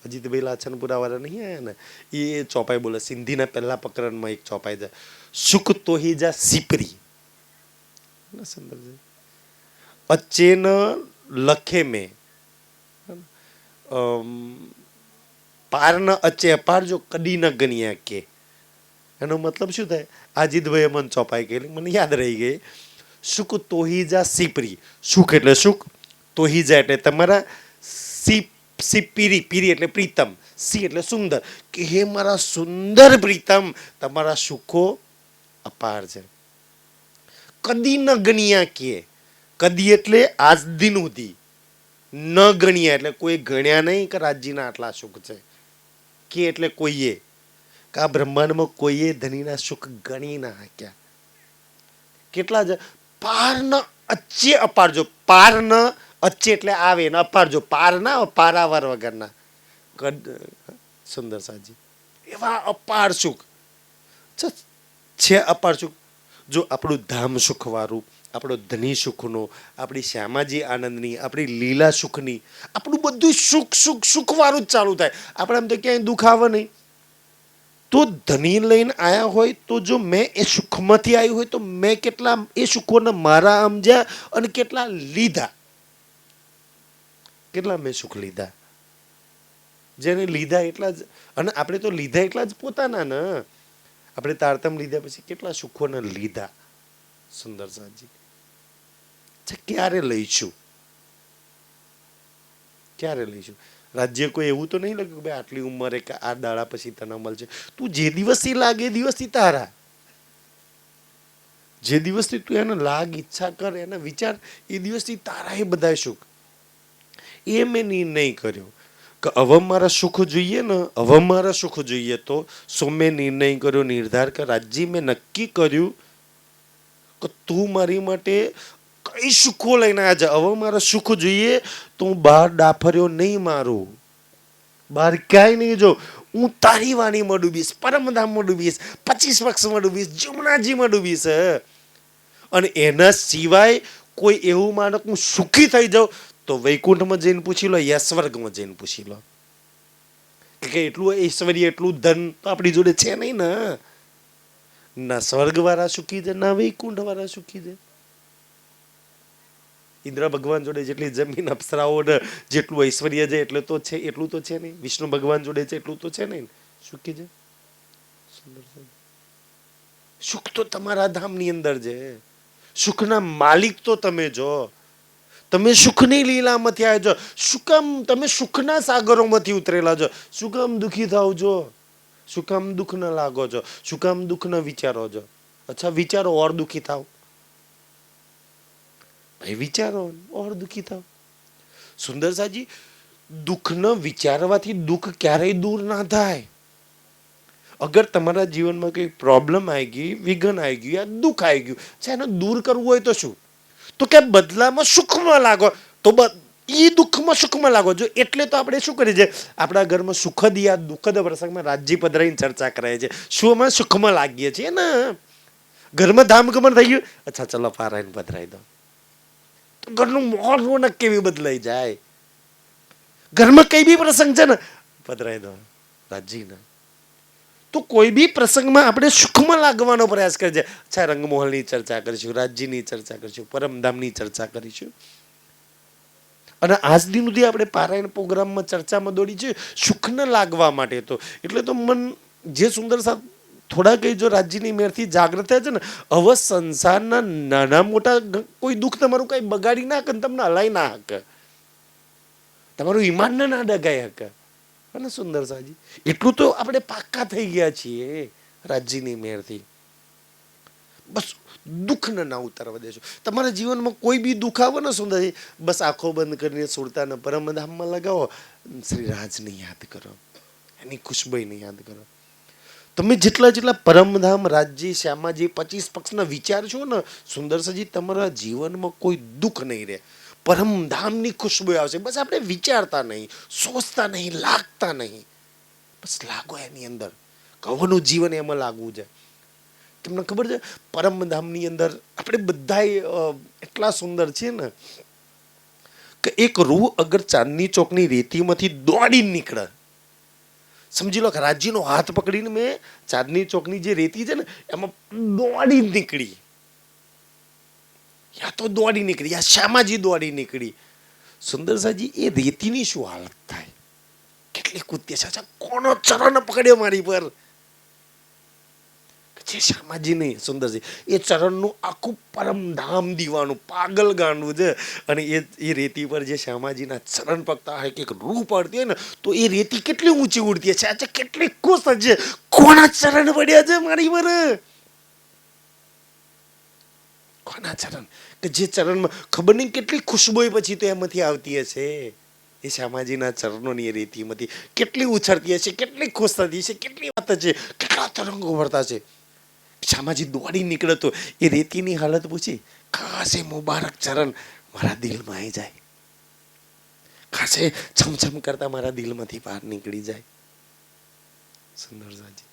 અજીતભાઈ લાછનપુરા વાળા નહીં આયા ને, એ ચોપાઈ બોલે સિંધીના પહેલા પ્રકરણમાં એક ચોપાઈ છે, સુખ તોહી જા સિપરી અચેન લખે મેં પાર ન અચે અપાર જો કદી ન ગણ્યા કે. એનો મતલબ શું થાય? અજીતભાઈએ મને ચોપાઈ કહેલી, મને યાદ રહી ગઈ. સુખ તોહી જા સિપરી, સુખ એટલે સુખ, તોહી જા એટલે તમારા, સિપીરી, પીરી એટલે પ્રીતમ, સી એટલે સુંદર, કે હે મારા સુંદર પ્રીતમ તમારા સુખો અપાર છે. કદી ન ગણ્યા કે, કદી એટલે આજ દિન સુધી, ન ગણ્યા એટલે કોઈ ગણ્યા નહીં કે રાજજીના આટલા સુખ છે. કે એટલે કોઈએ, કે આ બ્રહ્માંડમાં કોઈએ ધણીના સુખ ગણી ના હાક્યા. કેટલા છે? પાર ન અચ્ચે અપાર જો, પાર ન અચ્ચે એટલે આવે ને અપાર જો, પાર ના પારાવાર વગરના. સુંદર સાજી એવા અપાર સુખ છે. અપાર સુખ જો આપણું ધામ સુખ વાળું, આપણો ધની સુખનો, આપણી શ્યામાજી આનંદની, આપણી લીલા સુખની, આપણું બધું સુખ સુખ સુખ વાળું જ ચાલુ થાય. આપણે આમ તો ક્યાંય દુઃખ આવે નહીં. તો ધની લઈને આયા હોય તો જો મેં એ સુખમાંથી આવ્યું હોય તો મેં કેટલા એ સુખોને મારા સમજ્યા અને કેટલા લીધા. કેટલા મેં સુખ લીધા, જેને લીધા એટલા જ. અને આપણે તો લીધા એટલા જ પોતાના ને. આપણે તારતમ લીધા પછી કેટલા સુખોને લીધા. સુંદર સાજી ક્યારે લઈશું? ક્યારે લઈશું? રાજ્ય કોઈ એવું તો નહીં લાગ્યું કે ભાઈ આટલી ઉંમરે કે આ દાડા પછી તને મળશે. તું જે દિવસથી લાગે એ દિવસથી તારા, જે દિવસથી તું એને લાગ, ઈચ્છા કર, એને વિચાર, એ દિવસથી તારા એ બધા સુખ. એ મેં નિર્ણય કર્યો કે હવે મારા સુખ જોઈએ ને, હવે મારા સુખ જોઈએ તો મેં નિર્ણય કર્યો, નિર્ધાર કર રાજજી, મેં નક્કી કર્યું કે તું મારી માટે કઈ સુખો લઈને આવ્યા છે. હવે મારા સુખ જોઈએ તો હું બહાર ડાફર્યો નહીં મારું, બહાર ક્યાંય નહીં. જો હું તારી વાણીમાં ડૂબીશ, પરમધામમાં ડૂબીશ, 25 વક્ષમાં ડૂબીશ, જમુનાજીમાં ડૂબીશ. અને એના સિવાય કોઈ એવું માનો હું સુખી થઈ જાઉં તો વૈકુંઠમાં જઈને પૂછી લો, યા સ્વર્ગમાં જઈને પૂછી લો કે એટલું ઐશ્વર્ય, એટલું ધન તો આપણી જોડે છે નહીં ને. ના સ્વર્ગ વાળા સુખી છે, ના વૈકુંઠ વાળા સુખી છે. ઇન્દ્ર ભગવાન જોડે જેટલી જમીન, અપ્સરાઓ જેટલું ઐશ્વર્ય છે એટલે તો છે, એટલું તો છે નહીં. વિષ્ણુ ભગવાન જોડે છે એટલું તો છે નહીં. સુખી છે. સુખ તો તમારા ધામની અંદર છે. સુખના માલિક તો તમે જો. તમે સુખની લીલામાંથી આવ્યા છો. શું કામ તમે સુખના સાગરોમાંથી ઉતરેલા છો? શું કામ દુઃખી થાવ છો? શું કામ દુઃખ ન લાગો છો? શું કામ દુઃખ ન વિચારો છો? અચ્છા વિચારો ઓર દુઃખી થાવ. ભાઈ વિચારો ઓર દુઃખી થાવ. સુંદર સાજી દુઃખ ન વિચારવાથી દુઃખ ક્યારેય દૂર ના થાય. અગર તમારા જીવનમાં કઈ પ્રોબ્લેમ આવી ગઈ, વિઘન આવી ગયું, યા દુઃખ આવી ગયું છે, એને દૂર કરવું હોય તો શું? તો કે બદલામાં સુખમાં લાગો, તો એ દુઃખમાં સુખમાં લાગો. જો એટલે તો આપણે શું કરીએ છીએ, આપણા ઘરમાં સુખદ યા દુઃખદ પ્રસંગમાં રાજજી પધરાઈને ચર્ચા કરાય છે. શું અમે સુખમાં લાગીએ છીએ ને? ઘરમાં ધામગમન થઈ ગયું, અચ્છા ચલો પારાયણ પધરાઈ દો, તો ઘરનું મોર રોનક કેવી બદલાઈ જાય. ઘરમાં કઈ બી પ્રસંગ છે ને, પધરાઈ દો રાજજીને. તો કોઈ બી પ્રસંગમાં આપણે સુખમાં લાગવાનો પ્રયાસ કરીએ છીએ. અચ્છા રંગમોહલની ચર્ચા કરીશું, રાજજીની ચર્ચા કરીશું, પરમધામની ચર્ચા કરીશું. અને આજ દિન સુધી આપણે પારાયણ પ્રોગ્રામમાં ચર્ચામાં દોડી છે સુખ ન લાગવા માટે. તો એટલે તો મન જે સુંદર સાથ થોડા કઈ જો રાજ્યની મેરથી જાગૃત થાય છે ને, હવે સંસારના નાના મોટા કોઈ દુઃખ તમારું કઈ બગાડી ના હકે, તમને હલાઈ ના હકે, તમારું ઈમાન ના ડગાઈ હકે. અને સુંદર સાજી એટલું તો આપણે પાક્કા થઈ ગયા છીએ રાજ્યની મેરથી. બસ દુઃખને ના ઉતારવા દેશો. તમારા જીવનમાં કોઈ બી દુઃખ આવે ને સુંદરજી, બસ આંખો બંધ કરીને સુરતાને પરમધામમાં લગાવો, શ્રી રાજને યાદ કરો, એની ખુશબુને યાદ કરો. તમે જેટલા જેટલા પરમધામ, રાજ્ય, શ્યામાજી, 25 પક્ષના વિચાર છો ને સુંદરસજી, તમારા જીવનમાં કોઈ દુઃખ નહીં રહે. પરમધામની ખુશ્બુ આવશે. બસ આપણે વિચારતા નહીં, સોચતા નહીં, લાગતા નહીં, બસ લાગો એની અંદર. કહોનું જીવન એમાં લાગવું છે. તમને ખબર છે પરમધામની અંદર આપણે બધા એટલા સુંદર છે ને કે એક રૂહ અગર ચાંદની ચોકની રેતીમાંથી દોડી નીકળે, સમજી લો કે રાજ્યનો હાથ પકડીને મેં ચાંદની ચોકની જે રેતી છે ને એમાં દોડી નીકળી, યા તો દોડી નીકળી, યા શ્યામાજી દોડી નીકળી. સુંદરસાજી એ રેતીની શું હાલત થાય, કેટલી કુત્ય છે, કોનો ચરણ પકડ્યો મારી પર, જે શ્યામાજી નહીં સુંદરજી, એ ચરણનું આખું પરમધામ દીવાનું પાગલ ગાંડવું છે. અને એ રેતી પર જે શ્યામાજીના ચરણ પકતા હોય કે રૂહ પડતી હોય ને તો એ રેતી કેટલી ઊંચી ઉડતી છે, આજે કેટલી ખુશ છે, કોના ચરણ પડ્યા છે મારી પર, કોના ચરણ, કે જે ચરણમાં ખબર નહીં કેટલી ખુશબુ પછી તો એમાંથી આવતી હશે. એ શ્યામાજીના ચરણોની એ રેતીમાંથી કેટલી ઉછળતી હશે, કેટલી ખુશ થતી હશે, કેટલી વાત છે, કેટલા તરંગો ભરતા છે. શ્યામાજી દોડી નીકળે તો એ રેતીની હાલત પૂછી, ખાસ એ મુબારક ચરણ મારા દિલમાં આવી જાય, ખાસ એ છમછમ કરતા મારા દિલમાંથી બહાર નીકળી જાય. સુંદરસાજી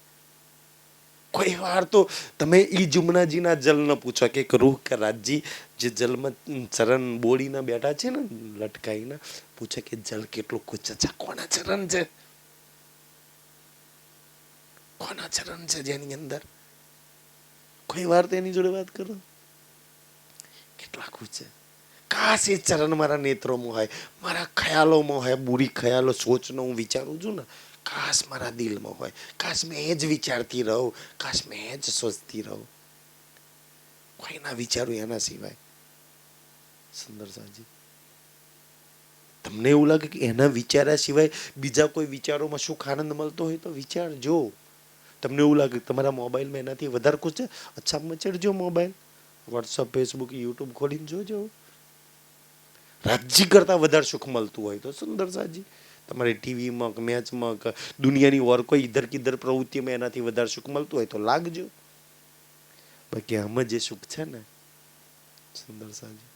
કોઈ વાર તો તમે ઈ જુમનાજીના જલ ન પૂછો કે રૂહ કે રાજજી જે જલમાં ચરણ બોડીના બેઠા છે ને લટકાઈને, પૂછે કે જલ કેટલું કુચ છે, કોના ચરણ છે, કોના ચરણ છે જેની અંદર. કોઈ વાર તો એની જોડે વાત કરો, કેટલા ખુશ છે. કાશ એ ચરણ મારા નેત્રોમાં હોય, મારા ખ્યાલોમાં હોય, બુરી ખ્યાલો સોચનો હું વિચારું છું ને, કાશ મારા દિલમાં હોય, કાશ મેં એ જ વિચારતી રહું, કાશ મેં એ જ સોચતી રહું. કોઈ ના વિચારું એના સિવાય. સુંદરસાજી તમને એવું લાગે કે એના વિચાર્યા સિવાય બીજા કોઈ વિચારોમાં સુખ આનંદ મળતો હોય તો વિચારજો. તમને એવું લાગે તમારા મોબાઈલમાં એનાથી વધારે ખુશ છે, અચ્છા મચડજો મોબાઈલ, વોટ્સઅપ, ફેસબુક, યુટ્યુબ ખોલીને જોજો. રાજ્ય કરતા વધારે સુખ મળતું હોય તો સુંદરસાજી તમારે ટીવીમાં કે મેચમાં કે દુનિયાની ઓર કોઈ ઇધર કિધર પ્રવૃત્તિમાં એનાથી વધારે સુખ મળતું હોય તો લાગજો. બાકી આમાં જે સુખ છે ને સુંદરસાજી,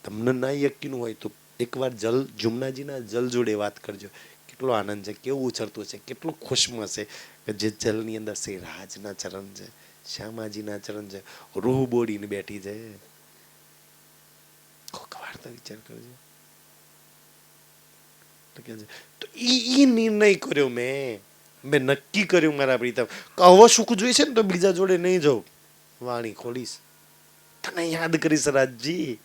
તમને ના યકીન હોય તો એકવાર જુમનાજીના જલ જોડે વાત કરજો. કેટલો આનંદ છે, કેવું ઉછળતું છે, કેટલું ખુશમાં છે કે જે જલની અંદર શ્રી રાજના ચરણ છે, શ્યામાજીના ચરણ છે, રૂહ બોડીને બેઠી છે. કોક વાર તો વિચાર કરજો. તો ઈ નિર્ણય કર્યો મેં નક્કી કર્યું મારા પ્રીતમ, કહો સુખ જોઈશે ને તો બીજા જોડે નહીં જાઉં, વાણી ખોલીશ, તને યાદ કરીશ રાજજી.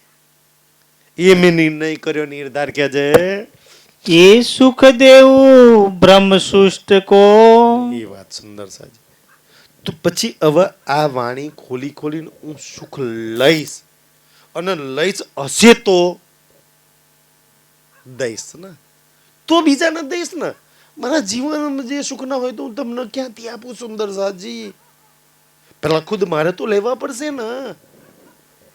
એ મેં નિર્ણય કર્યો, નિર્ધાર કે છે એ સુખ દેવું બ્રહ્મ સુષ્ટ કો. એ વાત સુંદર સાજી. તો પછી હવે આ વાણી ખોલી ખોલીને હું સુખ લઈશ, અને લઈશ હશે તો દઈશ ને, તો બીજાને દઈશ ને. મારા જીવનમાં જે સુખ ના હોય તો હું તમને ક્યાંથી આપું સુંદર સાજી. પેલા ખુદ મારે તો લેવા પડશે ને.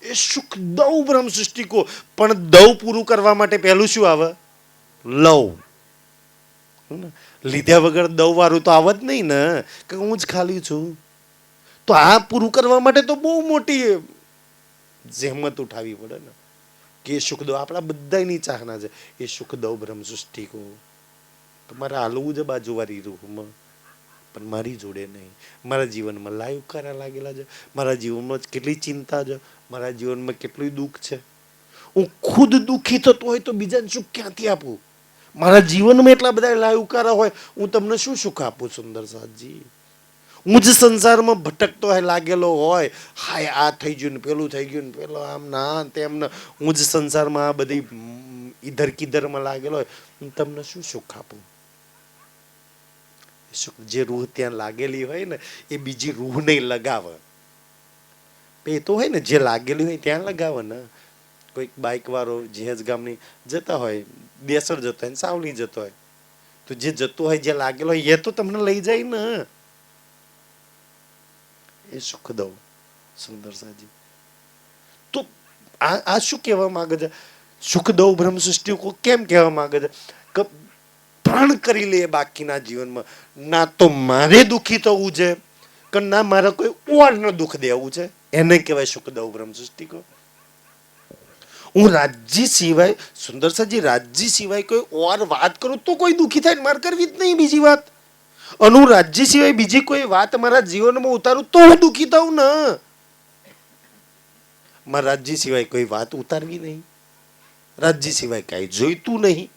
એ સુખ દઉં બ્રહ્મ સૃષ્ટિકો, પણ દઉં પૂરું કરવા માટે પહેલું શું આવે? લવ. લીધા વગર દવ વાળું તો આવત નહીં ને, કે હું જ ખાલી છું. તો આ પૂરું કરવા માટે તો બહુ મોટી જહેમત ઉઠાવી પડે ને, કે એ સુખ દો આપણા બધાની ચાહના છે. એ સુખ દો બ્રહ્મ સૃષ્ટિકો, તમારે હાલવું છે બાજુવાળી રૂહમાં, પણ મારી જોડે નહીં. મારા જીવનમાં લાઈવ કરા લાગેલા છે, મારા જીવનમાં કેટલી ચિંતા છે, મારા જીવનમાં કેટલું દુઃખ છે. હું ખુદ દુઃખી થતો હોય તો બીજાને સુખ ક્યાંથી આપું? મારા જીવનમાં એટલા બધા લાયુકારા હોય, હું તમને શું સુખ આપું સુંદર સાજી? હું જ સંસારમાં ભટકતો હોય, લાગેલો હોય, હાય આ થઈ ગયું ને પેલું થઈ ગયું ને પેલો આમ ના તેમ ને, હું જ સંસારમાં આ બધી ઈધર કિધરમાં લાગેલો હોય, હું તમને શું સુખ આપું? સુખ જે રૂહ ત્યાં લાગેલી હોય ને એ બીજી રૂહ નહીં લગાવે. એ તો હોય ને જે લાગેલી હોય ત્યાં લગાવે ને. કોઈક બાઇક વાળો જેજ ગામની જતા હોય, દેસર જતો હોય, સાવલી જતો હોય, તો જે જતો હોય, જે લાગેલો હોય એ તો તમને લઈ જાય ને. એ સુખદેવ સુંદર સાજી. તો આ શું કહેવા માંગે છે? સુખદેવ બ્રહ્મ સૃષ્ટિ કેમ કહેવા માંગે છે કે પ્રણ કરી લે બાકીના જીવનમાં, ના તો મારે દુઃખી થવું છે કે ના મારે કોઈ ઓરને દુઃખ દેવું છે, એને કહેવાય સુખદેવ બ્રહ્મ સૃષ્ટિ. હું રાજ્ય સિવાય, સુંદર સાજી, રાજ્ય સિવાય કોઈ ઓર વાત કરું તો કોઈ દુઃખી થાય, મારે કરવી જ નહીં બીજી વાત. અને હું રાજ્ય સિવાય બીજી કોઈ વાત મારા જીવનમાં ઉતારું તો હું દુઃખી થઉં ને. મારા રાજ્ય સિવાય કોઈ વાત ઉતારવી નહીં, રાજ્ય સિવાય કઈ જોઈતું નહીં,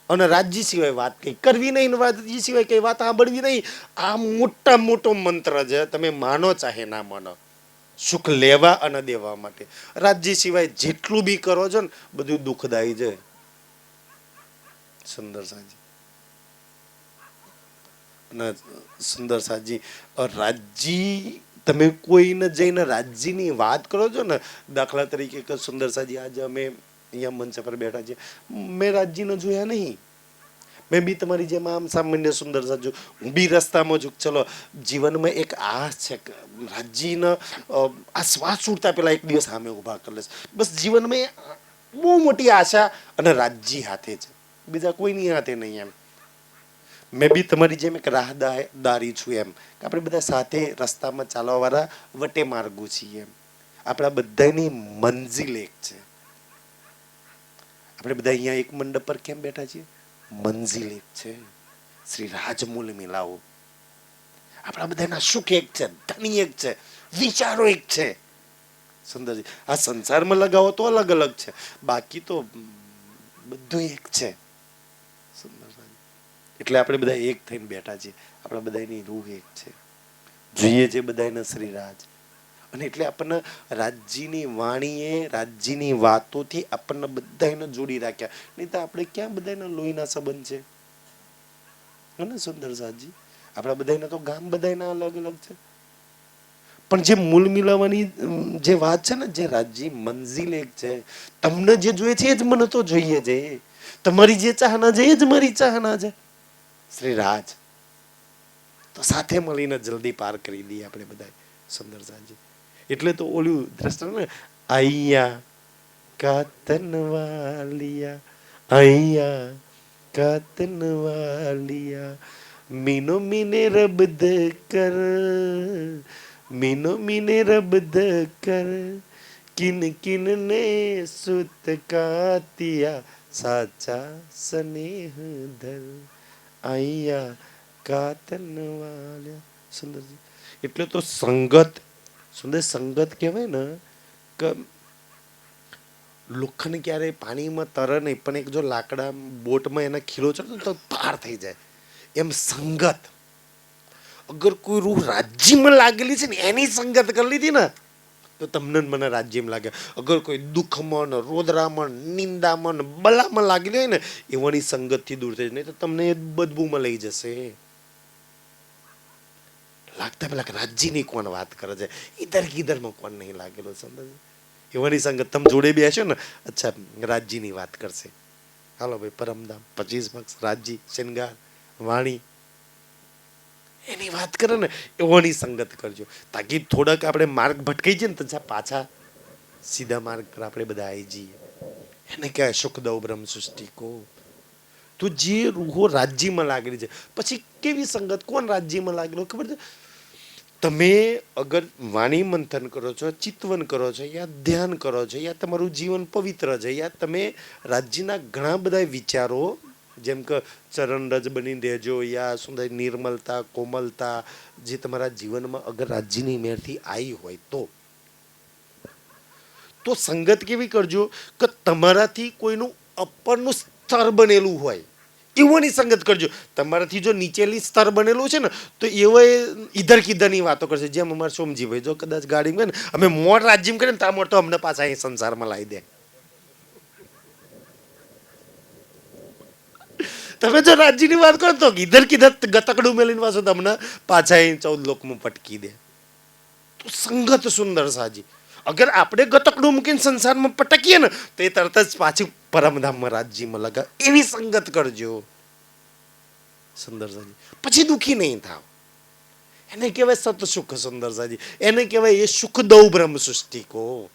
અને રાજ્ય સિવાય વાત કઈ કરવી નહીં, રાજ્ય સિવાય કઈ વાત સાંભળવી નહીં. આ મોટા મોટો મંત્ર છે, તમે માનો ચાહે ના માનો. સુખ લેવા અને દેવા માટે રાજ્ય સિવાય જેટલું બી કરો છો ને બધું દુઃખદાયી છે. સુંદર સાજી અને સુંદર સાજી, રાજ્ય તમે કોઈને જઈને રાજ્યની વાત કરો છો ને, દાખલા તરીકે કે સુંદર સાજી આજે અમે અહીંયા મંચ પર બેઠા છીએ, મેં રાજ્યને જોયા નહીં, મેં બી તમારી જેમ આમ સામાન્ય સુંદર સાજુ હું બી રસ્તામાં છું, ચલો જીવનમાં એક આ છે કે રાજ્યને આ શ્વાસ છૂટતા પેલા એક દિવસ સામે ઊભા કરી લેશે, બસ જીવનમાં બહુ મોટી આશા અને રાજ્ય હાથે છે, બીજા કોઈની હાથે નહીં. એમ મેં બી તમારી જેમ એક રાહદારી છું, એમ કે આપણે બધા સાથે રસ્તામાં ચાલવા વાળા વટે માર્ગો છીએ. એમ આપણા બધાની મંજિલ એક છે. આપણે બધા અહીંયા એક મંડપ પર કેમ બેઠા છીએ? મંજિલ એક છે, શ્રી રાજમૂલ મિલાવો. આપણા બધાના સુખ એક છે, ધની એક છે, વિચારો એક છે. સુંદરજી, આ સંસારમાં લગાવો તો અલગ અલગ છે, બાકી તો બધું એક છે. એટલે આપણે બધા એક થઈને બેઠા છીએ, આપણા બધાની રૂહ એક છે, જોઈએ છે બધાને શ્રી રાજ. અને એટલે આપણને રાજ્યની વાણીએ, રાજ્યની વાતોથી આપણને બધાને જોડી રાખ્યા, નહીં તો આપણે ક્યાં બધાના લોહીના સંબંધ છે. અને સુંદર સાજી, આપણા બધાના તો ગામ બધાના અલગ અલગ છે, પણ જે મૂળ મિલાવવાની જે વાત છે ને, જે રાજ્ય મંજિલ એક છે. તમને જે જોઈએ છે એ જ મને તો જોઈએ છે, તમારી જે ચાહના છે એ જ મારી ચાહના છે. શ્રી રાજ તો સાથે મળીને જલ્દી પાર કરી દઈએ આપણે બધા. સુંદર સાજી, એટલે તો ઓલું દ્રષ્ટ ને, અહીંયા કાતનવાલિયા, અહીંયા કાતનવાલિયા, મીનો મીને રબદ કર, મીનો મીને રબદ કર, કિન કિન ને સુત કાતિયા, સાચા સ્નેહ ધર, અહીંયા કાતનવાલિયા. સુંદરજી, એટલે તો સંગત, સુંદર સંગત કહેવાય ને કે લોખંડ ક્યારે પાણીમાં તરે નહીં, પણ એક જો લાકડા બોટમાં એના ખીલો ચડતો તો પાર થઈ જાય. એમ સંગત, અગર કોઈ રૂહ રાજ્યમાં લાગેલી છે ને એની સંગત કરી લીધી ને તો તમને મને રાજ્યમાં લાગે. અગર કોઈ દુઃખમાં, રોદરામાં, નિંદામાં, બલામાં લાગેલી હોય ને એવાની સંગતથી દૂર થઈ જાય, નહીં તો તમને એ બદબૂમાં લઈ જશે. લાગતા પેલા રાજ્યની કોણ વાત કરે છે, ઇધર કિધરમાં કોણ નહીં લાગેલો. સમજ એવાની સંગત તમે જોડે બેસો ને, અચ્છા રાજ્યની વાત કરશે, હાલો ભાઈ પરમધામ 25 બક્સ રાજ્ય શિંગાર વાણી એની વાત કરે ને એવાની સંગત કરજો, તાકી થોડાક આપણે માર્ગ ભટકાઈ જઈએ ને તો પાછા સીધા માર્ગ પર આપણે બધા આવી જઈએ. એને કહેવાય સુખદેવ બ્રહ્મ સૃષ્ટિ કો. તો જે રૂહો રાજ્યમાં લાગેલી છે, પછી કેવી સંગત, કોણ રાજ્યમાં લાગેલો ખબર છે? તમે અગર વાણી મંથન કરો છો, ચિંતવન કરો છો, યા ધ્યાન કરો છો, યા તમારું જીવન પવિત્ર છે, યા તમે રાજ્યના ઘણા બધા વિચારો, જેમ કે ચરણરજ બની રહેજો, યા સુંદર નિર્મલતા, કોમલતા જે તમારા જીવનમાં અગર રાજ્યની મેળથી આવી હોય તો સંગત કેવી કરજો કે તમારાથી કોઈનું અપરનું સ્તર બનેલું હોય એવોની સંગત કરજો. તમારાથી જો નીચેલી સ્તર બનેલું છે ને તો એવો ઈધર કિધરની વાતો કરશે. જેમ અમારે સોમજીભાઈ જો કદાચ ગાડીમાં ને અમે મોડ રાજ્યમાં કરીએ ને ત્યાં મોડ તો અમને પાછા અહીં સંસારમાં લાવી દે. તમે જો રાજ્યની વાત કરો તો ઈધર કિધર ગતકડું મેલીને પાછું તમને પાછા અહીં 14 લોકમાં પટકી દે. તો સંગત સુંદર સાજી. અગર આપણે ગતકડું મૂકીને સંસારમાં પટકીએ ને તો એ તરત જ પાછી પરમધામમાં રાજ્યમાં લગાવ. એવી સંગત કરજો સુંદરસાજી, પછી દુઃખી નહીં થાવ. એને કહેવાય સત સુખ સુંદરસાજી, એને કહેવાય એ સુખ દઉં બ્રહ્મ સૃષ્ટિ કો.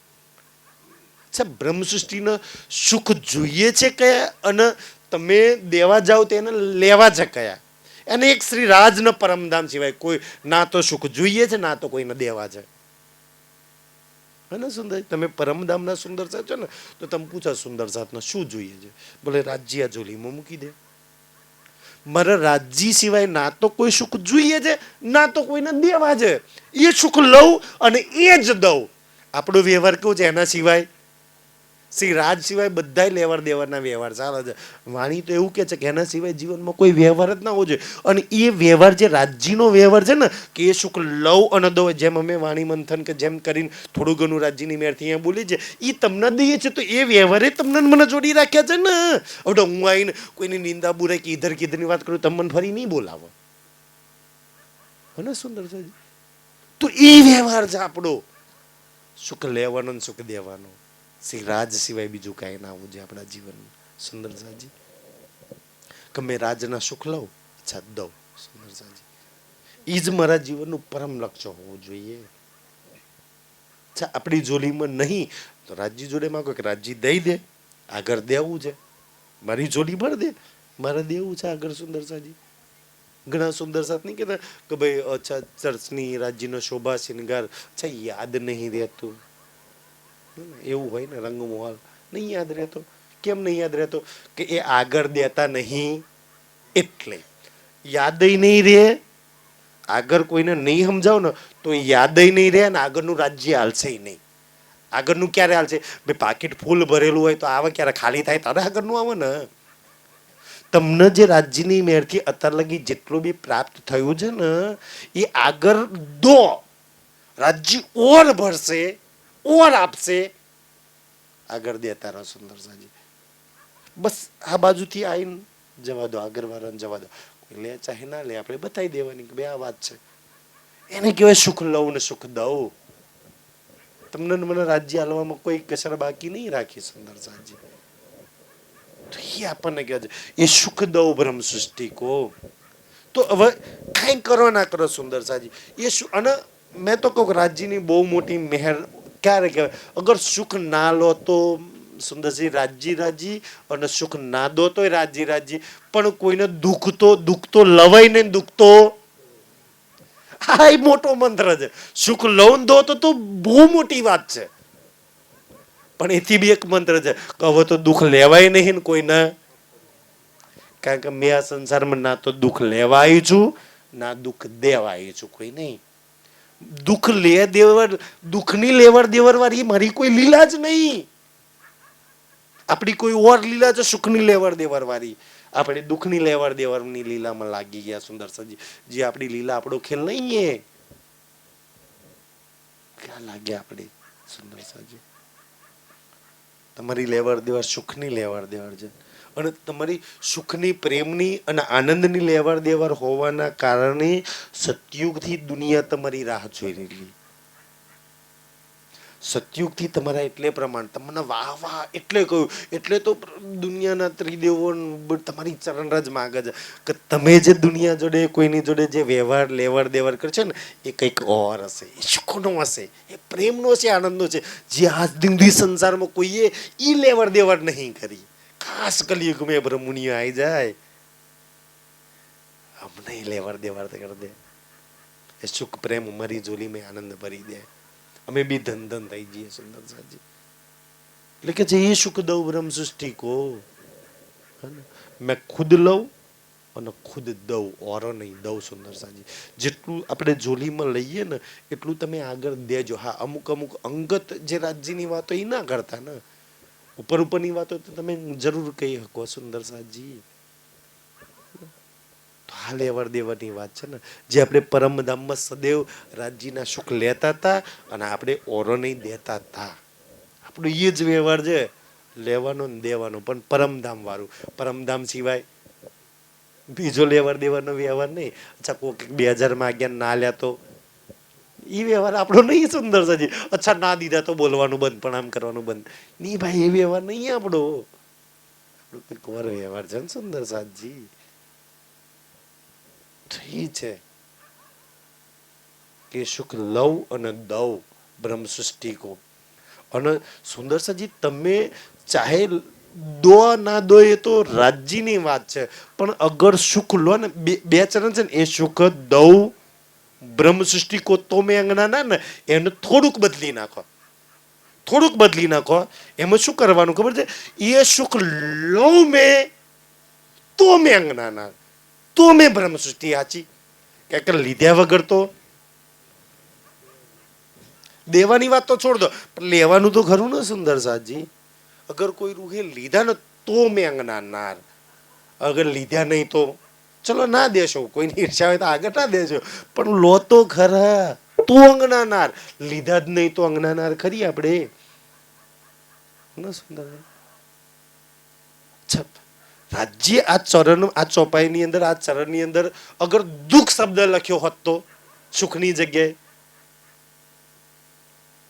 અચ્છા, બ્રહ્મ સૃષ્ટિનો સુખ જોઈએ છે કયા અને તમે દેવા જાઓ તો એને લેવા છે કયા? એને એક શ્રી રાજનો પરમધામ સિવાય કોઈ ના તો સુખ જોઈએ છે ના તો કોઈને દેવા છે. હે ને સુંદર? તમે પરમધામના સુંદર સાથ છો ને તો તમે પૂછો સુંદર સાથને શું જોઈએ છે? બોલે રાજ્ય ઝોલીમાં મૂકી દે. મારા રાજ્ય સિવાય ના તો કોઈ સુખ જોઈએ છે ના તો કોઈને દેવા છે. એ સુખ લઉં અને એ જ દઉં. આપણો વ્યવહાર કેવું છે? એના સિવાય શ્રી રાજ સિવાય બધા લેવડ દેવડના વ્યવહાર ચાલે છે. વાણી તો એવું કે છે કે એના સિવાય જીવનમાં કોઈ વ્યવહાર જ ના હોવો જોઈએ. અને એ વ્યવહાર જે રાજ્યનો વ્યવહાર છે ને કે એ સુખ લઉં અને દઉં, જેમ અમે વાણી મંથન કે જેમ કરીને થોડું ઘણું રાજ્યની મેરથી અહીંયા બોલી છે એ તમને દઈએ છે તો એ વ્યવહારે તમને મને જોડી રાખ્યા છે ને. હવે હું આવીને કોઈની નિંદા બુરાઈ કે ઈધર કીધરની વાત કરું તમે મને ફરી નહીં બોલાવો. હને સુંદર છે? તો એ વ્યવહાર છે આપણો, સુખ લેવાનો ને સુખ દેવાનો. શ્રી રાજ સિવાય બીજું કાંઈ ના આવવું જોઈએ આપણા જીવનમાં. સુંદર સાજી, કે મેં રાજના સુખ લઉં, અચ્છા દઉં. સુંદર સાજી, એ જ મારા જીવનનું પરમ લક્ષ્ય હોવું જોઈએ. અચ્છા, આપણી જોલીમાં નહીં તો રાજ્ય જોડે માંગો કે રાજ્ય દઈ દે, આગળ દેવું છે, મારી જોડી ભર દે, મારે દેવું છે આગળ. સુંદર સાજી, ઘણા સુંદર સાથ નહીં કહેતા કે ભાઈ અચ્છા ચર્ચની રાજ્યનો શોભા શિંગાર અચ્છા યાદ નહીં રહેતું. એવું હોય ને, રંગમોહલ નહીં યાદ રહેતો. કેમ નહીં યાદ રહેતો? કે એ આગળ દેતા નહીં એટલે. યાદય નહીં રહે, આગળ કોઈને નહીં સમજાવો ને તો યાદય નહીં રહે અને આગળનું રાજ્ય હાલશે નહીં. આગળનું ક્યારે હાલશે? ભાઈ પાકીટ ફૂલ ભરેલું હોય તો આવે ક્યારે? ખાલી થાય તારે આગળનું આવે ને. તમને જે રાજ્યની મેળથી અત્યાર લગી જેટલું બી પ્રાપ્ત થયું છે ને એ આગળ દો, રાજ્ય ઓર ભરશે, ઓર આપશે, આગળ દેતા રહો. સુંદર સાજી, બસ આ બાજુથી આવીને જવા દો, આગળ વાળાને જવા દો. કોઈ લે ચાહે ના લે, આપણે બતાવી દેવાની કે બે આ વાત છે. એને કહેવાય સુખ લઉં ને સુખ દઉં. તમને મને રાજ્ય હાલવામાં કોઈ કસર બાકી નહીં રાખી. સુંદર સાજી, તો એ આપણને કહે છે એ સુખ દઉં બ્રહ્મ સૃષ્ટિ કો. તો હવે કઈ કરો ના કરો સુંદર સાજી એ શું. અને મેં તો કહું રાજ્યની બહુ મોટી મહેર ક્યારે કહેવાય? અગર સુખ ના લો તો સુંદરજી રાજ્ય રાજી અને સુખ ના દો તો રાજ્ય રાજી. પણ કોઈને દુઃખ તો લવાય ને દુઃખ તો આ મોટો મંત્ર છે. સુખ લઉં દો તો બહુ મોટી વાત છે. પણ એથી બી એક મંત્ર છે કે હવે તો દુઃખ લેવાય નહીં ને કોઈને. કારણ કે મેં આ સંસારમાં ના તો દુઃખ લેવાય છું ના દુઃખ દેવાય છું કોઈ નહીં. દુઃખ લે દેવર, દુઃખની લેવડ દેવર વાળી મારી કોઈ લીલા જ નહીં. આપણી કોઈ ઓર લીલા છે સુખની લેવડ દેવર વાળી. આપણે દુઃખની લેવડ દેવરની લીલામાં લાગી ગયા. સુંદર સજી, જે આપણી લીલા આપણો ખેલ નહીં ક્યાં લાગ્યા આપણે. સુંદર સજી, તમારી લેવડ દેવડ સુખની લેવડ દેવડ છે અને તમારી સુખની, પ્રેમની અને આનંદની લેવડ દેવડ હોવાના કારણે સતયુગથી દુનિયા તમારી રાહ જોઈ રહેલી. સતયુગથી તમારા એટલે પ્રમાણ તમને વાહ વાહ એટલે કહ્યું એટલે તો દુનિયાના ત્રિદેવો તમારી ચરણરજ માગે છે કે તમે જે દુનિયા જોડે કોઈની જોડે જે વ્યવહાર લેવડ દેવડ કરશે ને એ કંઈક ઓર હશે, એ સુખનો હશે, એ પ્રેમનો છે, આનંદનો છે, જે આજ દિનથી સંસારમાં કોઈએ ઈ લેવડ દેવડ નહીં કરી. ખાસ કલિયુગમાં બ્રહ્મુનિઓ આવી જાય અમને લેવડ દેવડ કરી દે, એ સુખ પ્રેમ મરી જોલી મેં આનંદ ભરી દે, અમે બી ધન ધન થઈ જઈએ. સુંદર સાજી, એટલે કે જે એ સુખ દઉં બ્રહ્મ સૃષ્ટિ કો, મેં ખુદ લઉં અને ખુદ દઉં, ઓરો નહીં દઉં. સુંદર સાજી, જેટલું આપણે જોલીમાં લઈએ ને એટલું તમે આગળ દેજો. હા, અમુક અમુક અંગત જે રાજ્યની વાતો એ ના કરતા ને, ઉપર ઉપરની વાતો તો તમે જરૂર કહી શકો. સુંદર સાજી, આ લેવડ દેવડની વાત છે ને, જે આપણે પરમધામમાં સદૈવ રાજ્યના સુખ લેતા હતા અને આપણે ઓરો નહીં દેતા હતા. આપણું એ જ વ્યવહાર છે, લેવાનો ને દેવાનો, પણ પરમધામ વાળું. પરમધામ સિવાય બીજો લેવડ દેવાનો વ્યવહાર નહીં. અચ્છા, કોઈક 2000 માં આગળ ના લ્યા તો એ વ્યવહાર આપણો નહીં સુંદર સાજી. અચ્છા ના દીધા તો બોલવાનું બંધ, પ્રણામ કરવાનું બંધ નહીં ભાઈ, એ વ્યવહાર નહીં આપણો. કોર વ્યવહાર છે ને સુંદર સાજી. થઈ છે કે સુખ લવ અને દવ બ્રહ્મ સૃષ્ટિ કો. અને સુંદર સાજી તમે ચાહે દો ના દો એ તો રાજ્યની વાત છે, પણ અગર સુખ લો ને, બે ચરણ છે ને, એ સુખ દવ બ્રહ્મ સૃષ્ટિ કો તો મેં અંગના ના ને એને થોડુંક બદલી નાખો, થોડુંક બદલી નાખો. એમાં શું કરવાનું ખબર છે? એ સુખ લઉં મેં તો મેં અંગના ના, તો મેં બ્રહ્મ સૃષ્ટિ સાચી. કે લીધ્યા વગર તો દેવાની વાત તો છોડ દો, પણ લેવાનું તો ખરું ને સુંદર સાજી. અગર કોઈ રૂહે લીધા ને તો મેં અંગના નાર, અગર લીધા નહીં તો ચલો ના દેશો, કોઈની ઈર્ષા હોય તો આગળ ના દેશો, પણ લો તો ખરા તો અંગના નાર. લીધા જ નહીં તો અંગના નાર ખરી આપણે સુંદર. રાજ્ય આ ચરણ, આ ચોપાઈની અંદર, આ ચરણની અંદર અગર દુઃખ શબ્દ લખ્યો હોત તો સુખની જગ્યાએ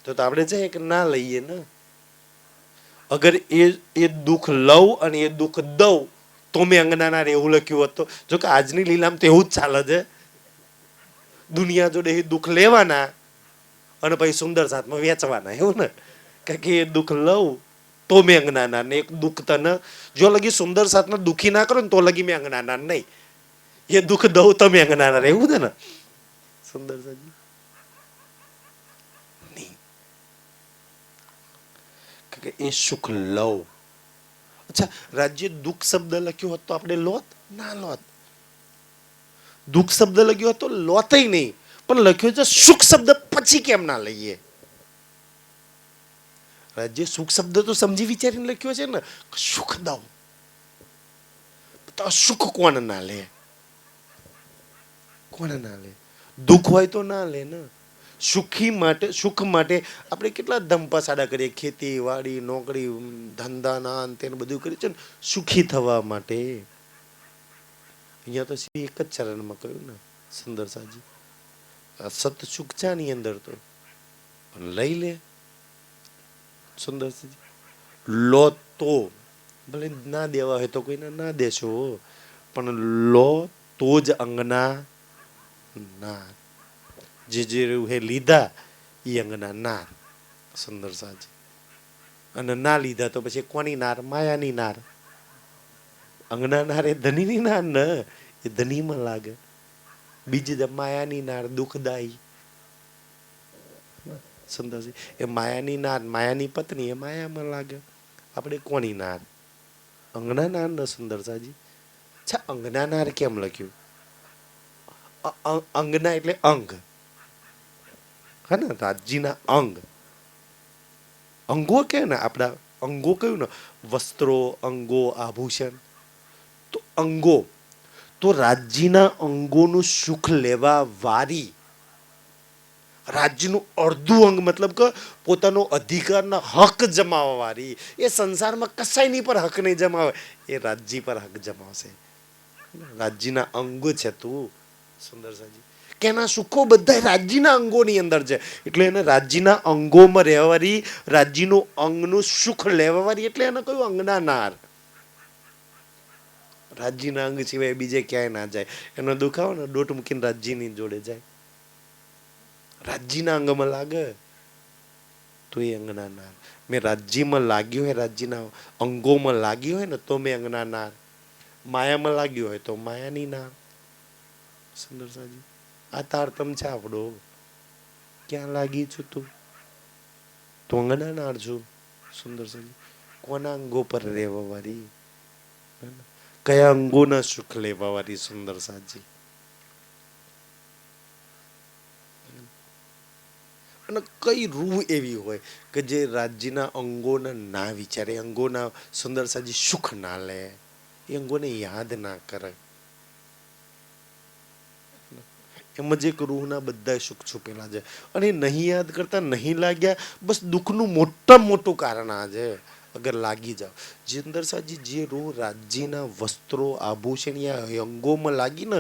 તો આપણે છે કે ના લઈએ ને. અગર એ દુઃખ લઉં અને એ દુઃખ દઉં તો મેં અંગનાનાર એવું લખ્યું હોત તો, જો કે આજની લીલામાં તો એવું જ ચાલે છે. દુનિયા જોડે એ દુઃખ લેવાના અને પછી સુંદર સાથમાં વેચવાના, એવું ને. કારણ કે એ દુઃખ લઉં તો મેં અંગનાનાર ને એક દુઃખ તને જો લગી સુંદર સાથમાં દુઃખી ના કરો ને તો લગી મેં અંગનાનાર નહીં. એ દુઃખ દઉં તમે અંગનાનાર, એવું છે ને સુંદર સાજી. એ સુખ લવ. અચ્છા, રાજ્ય દુઃખ શબ્દ લખ્યો હોત તો આપણે લોત ના લોત. દુઃખ શબ્દ લખ્યો હોત તો લોતય નહીં, પણ લખ્યો છે સુખ શબ્દ, પછી કેમ ના લઈએ? રાજ્ય સુખ શબ્દ તો સમજી વિચારીને લખ્યો છે ને, સુખ દઉં તો સુખ કોણ ના લે? કોણ ના લે? દુઃખ હોય તો ના લે ને. સુખી માટે, સુખ માટે આપણે કેટલા ધંપાસાડા કરીએ, ખેતી વાડી નોકરી ધંધા ના તેને બધું કરીએ છે ને સુખી થવા માટે. અહીંયા તો એક જ ચરણમાં કહ્યું ને સુંદર સાજી, સત સુખ છે ની અંદર તો પણ લઈ લે સુંદર સાજી. લો તો ભલે ના દેવા હોય તો કોઈને ના દેશો, પણ લો તો જ અંગના ના. જે હે લીધા એ અંગના નાર સુંદર સાજી. અને ના લીધા તો પછી કોની નાર? માયાની નાર. અંગના નાર એ ધનીની નાર ને, એ ધનીમાં લાગે. બીજી માયાની નાર દુઃખદાયી સુંદરજી. એ માયાની નાર, માયાની પત્ની એ માયામાં લાગે. આપણે કોની નાર? અંગના નાર ને સુંદર સાજી. અચ્છા, અંગના નાર કેમ લખ્યું? અંગના એટલે અંગ, હા ને, રાજ્યના અંગ. અંગો કે ને આપણા અંગો કયું ને, વસ્ત્રો, અંગો, આભૂષણ. તો અંગો તો રાજ્યના અંગોનું સુખ લેવા વારી, રાજ્યનું અડધું અંગ મતલબ કે પોતાનો અધિકારના હક જમાવવા વાળી. એ સંસારમાં કસાયની પર હક નહીં જમાવે, એ રાજ્ય પર હક જમાવશે. રાજ્યના અંગ છે તું સુંદર સાજી. કે એના સુખો બધા રાજ્યના અંગોની અંદર છે, એટલે એને રાજ્યના અંગોમાં રહેવારી, રાજ્યનું અંગનું સુખ લેવાવારી, એટલે એને કહ્યું અંગના નાર. રાજ્યના અંગ સિવાય બીજે ક્યાંય ના જાય. એનો દુખાવો ને દોટ મૂકીને રાજ્યની જોડે જાય. રાજ્યના અંગમાં લાગે તો એ અંગના નાર. મેં રાજ્યમાં લાગ્યો હોય, રાજ્યના અંગોમાં લાગ્યો હોય ને તો મેં અંગના નાર. માયામાં લાગ્યો હોય તો માયાની નાર. સુંદર સાજી, આ તારતમ છે આપણો. ક્યાં લાગી છું તું? તો અંગના નાર છું સુંદર સાજી. કોના અંગો પર રહેવા વાળી? કયા અંગોના સુખ લેવા વાળી સુંદર સાજી? અને કઈ રૂહ એવી હોય કે જે રાજ્યના અંગોના ના વિચારે, અંગોના સુંદર સાજી સુખ ના લે, એ અંગોને યાદ ના કરે. એમાં જ એક રૂહના બધા સુખ છુપેલા છે. અને નહીં યાદ કરતા, નહીં લાગ્યા, બસ દુઃખનું મોટા મોટું કારણ આ છે. અગર લાગી જાઓ, જીંદર સાજી જે રાજ્યના વસ્ત્રો આભૂષણ યા અંગોમાં લાગી ને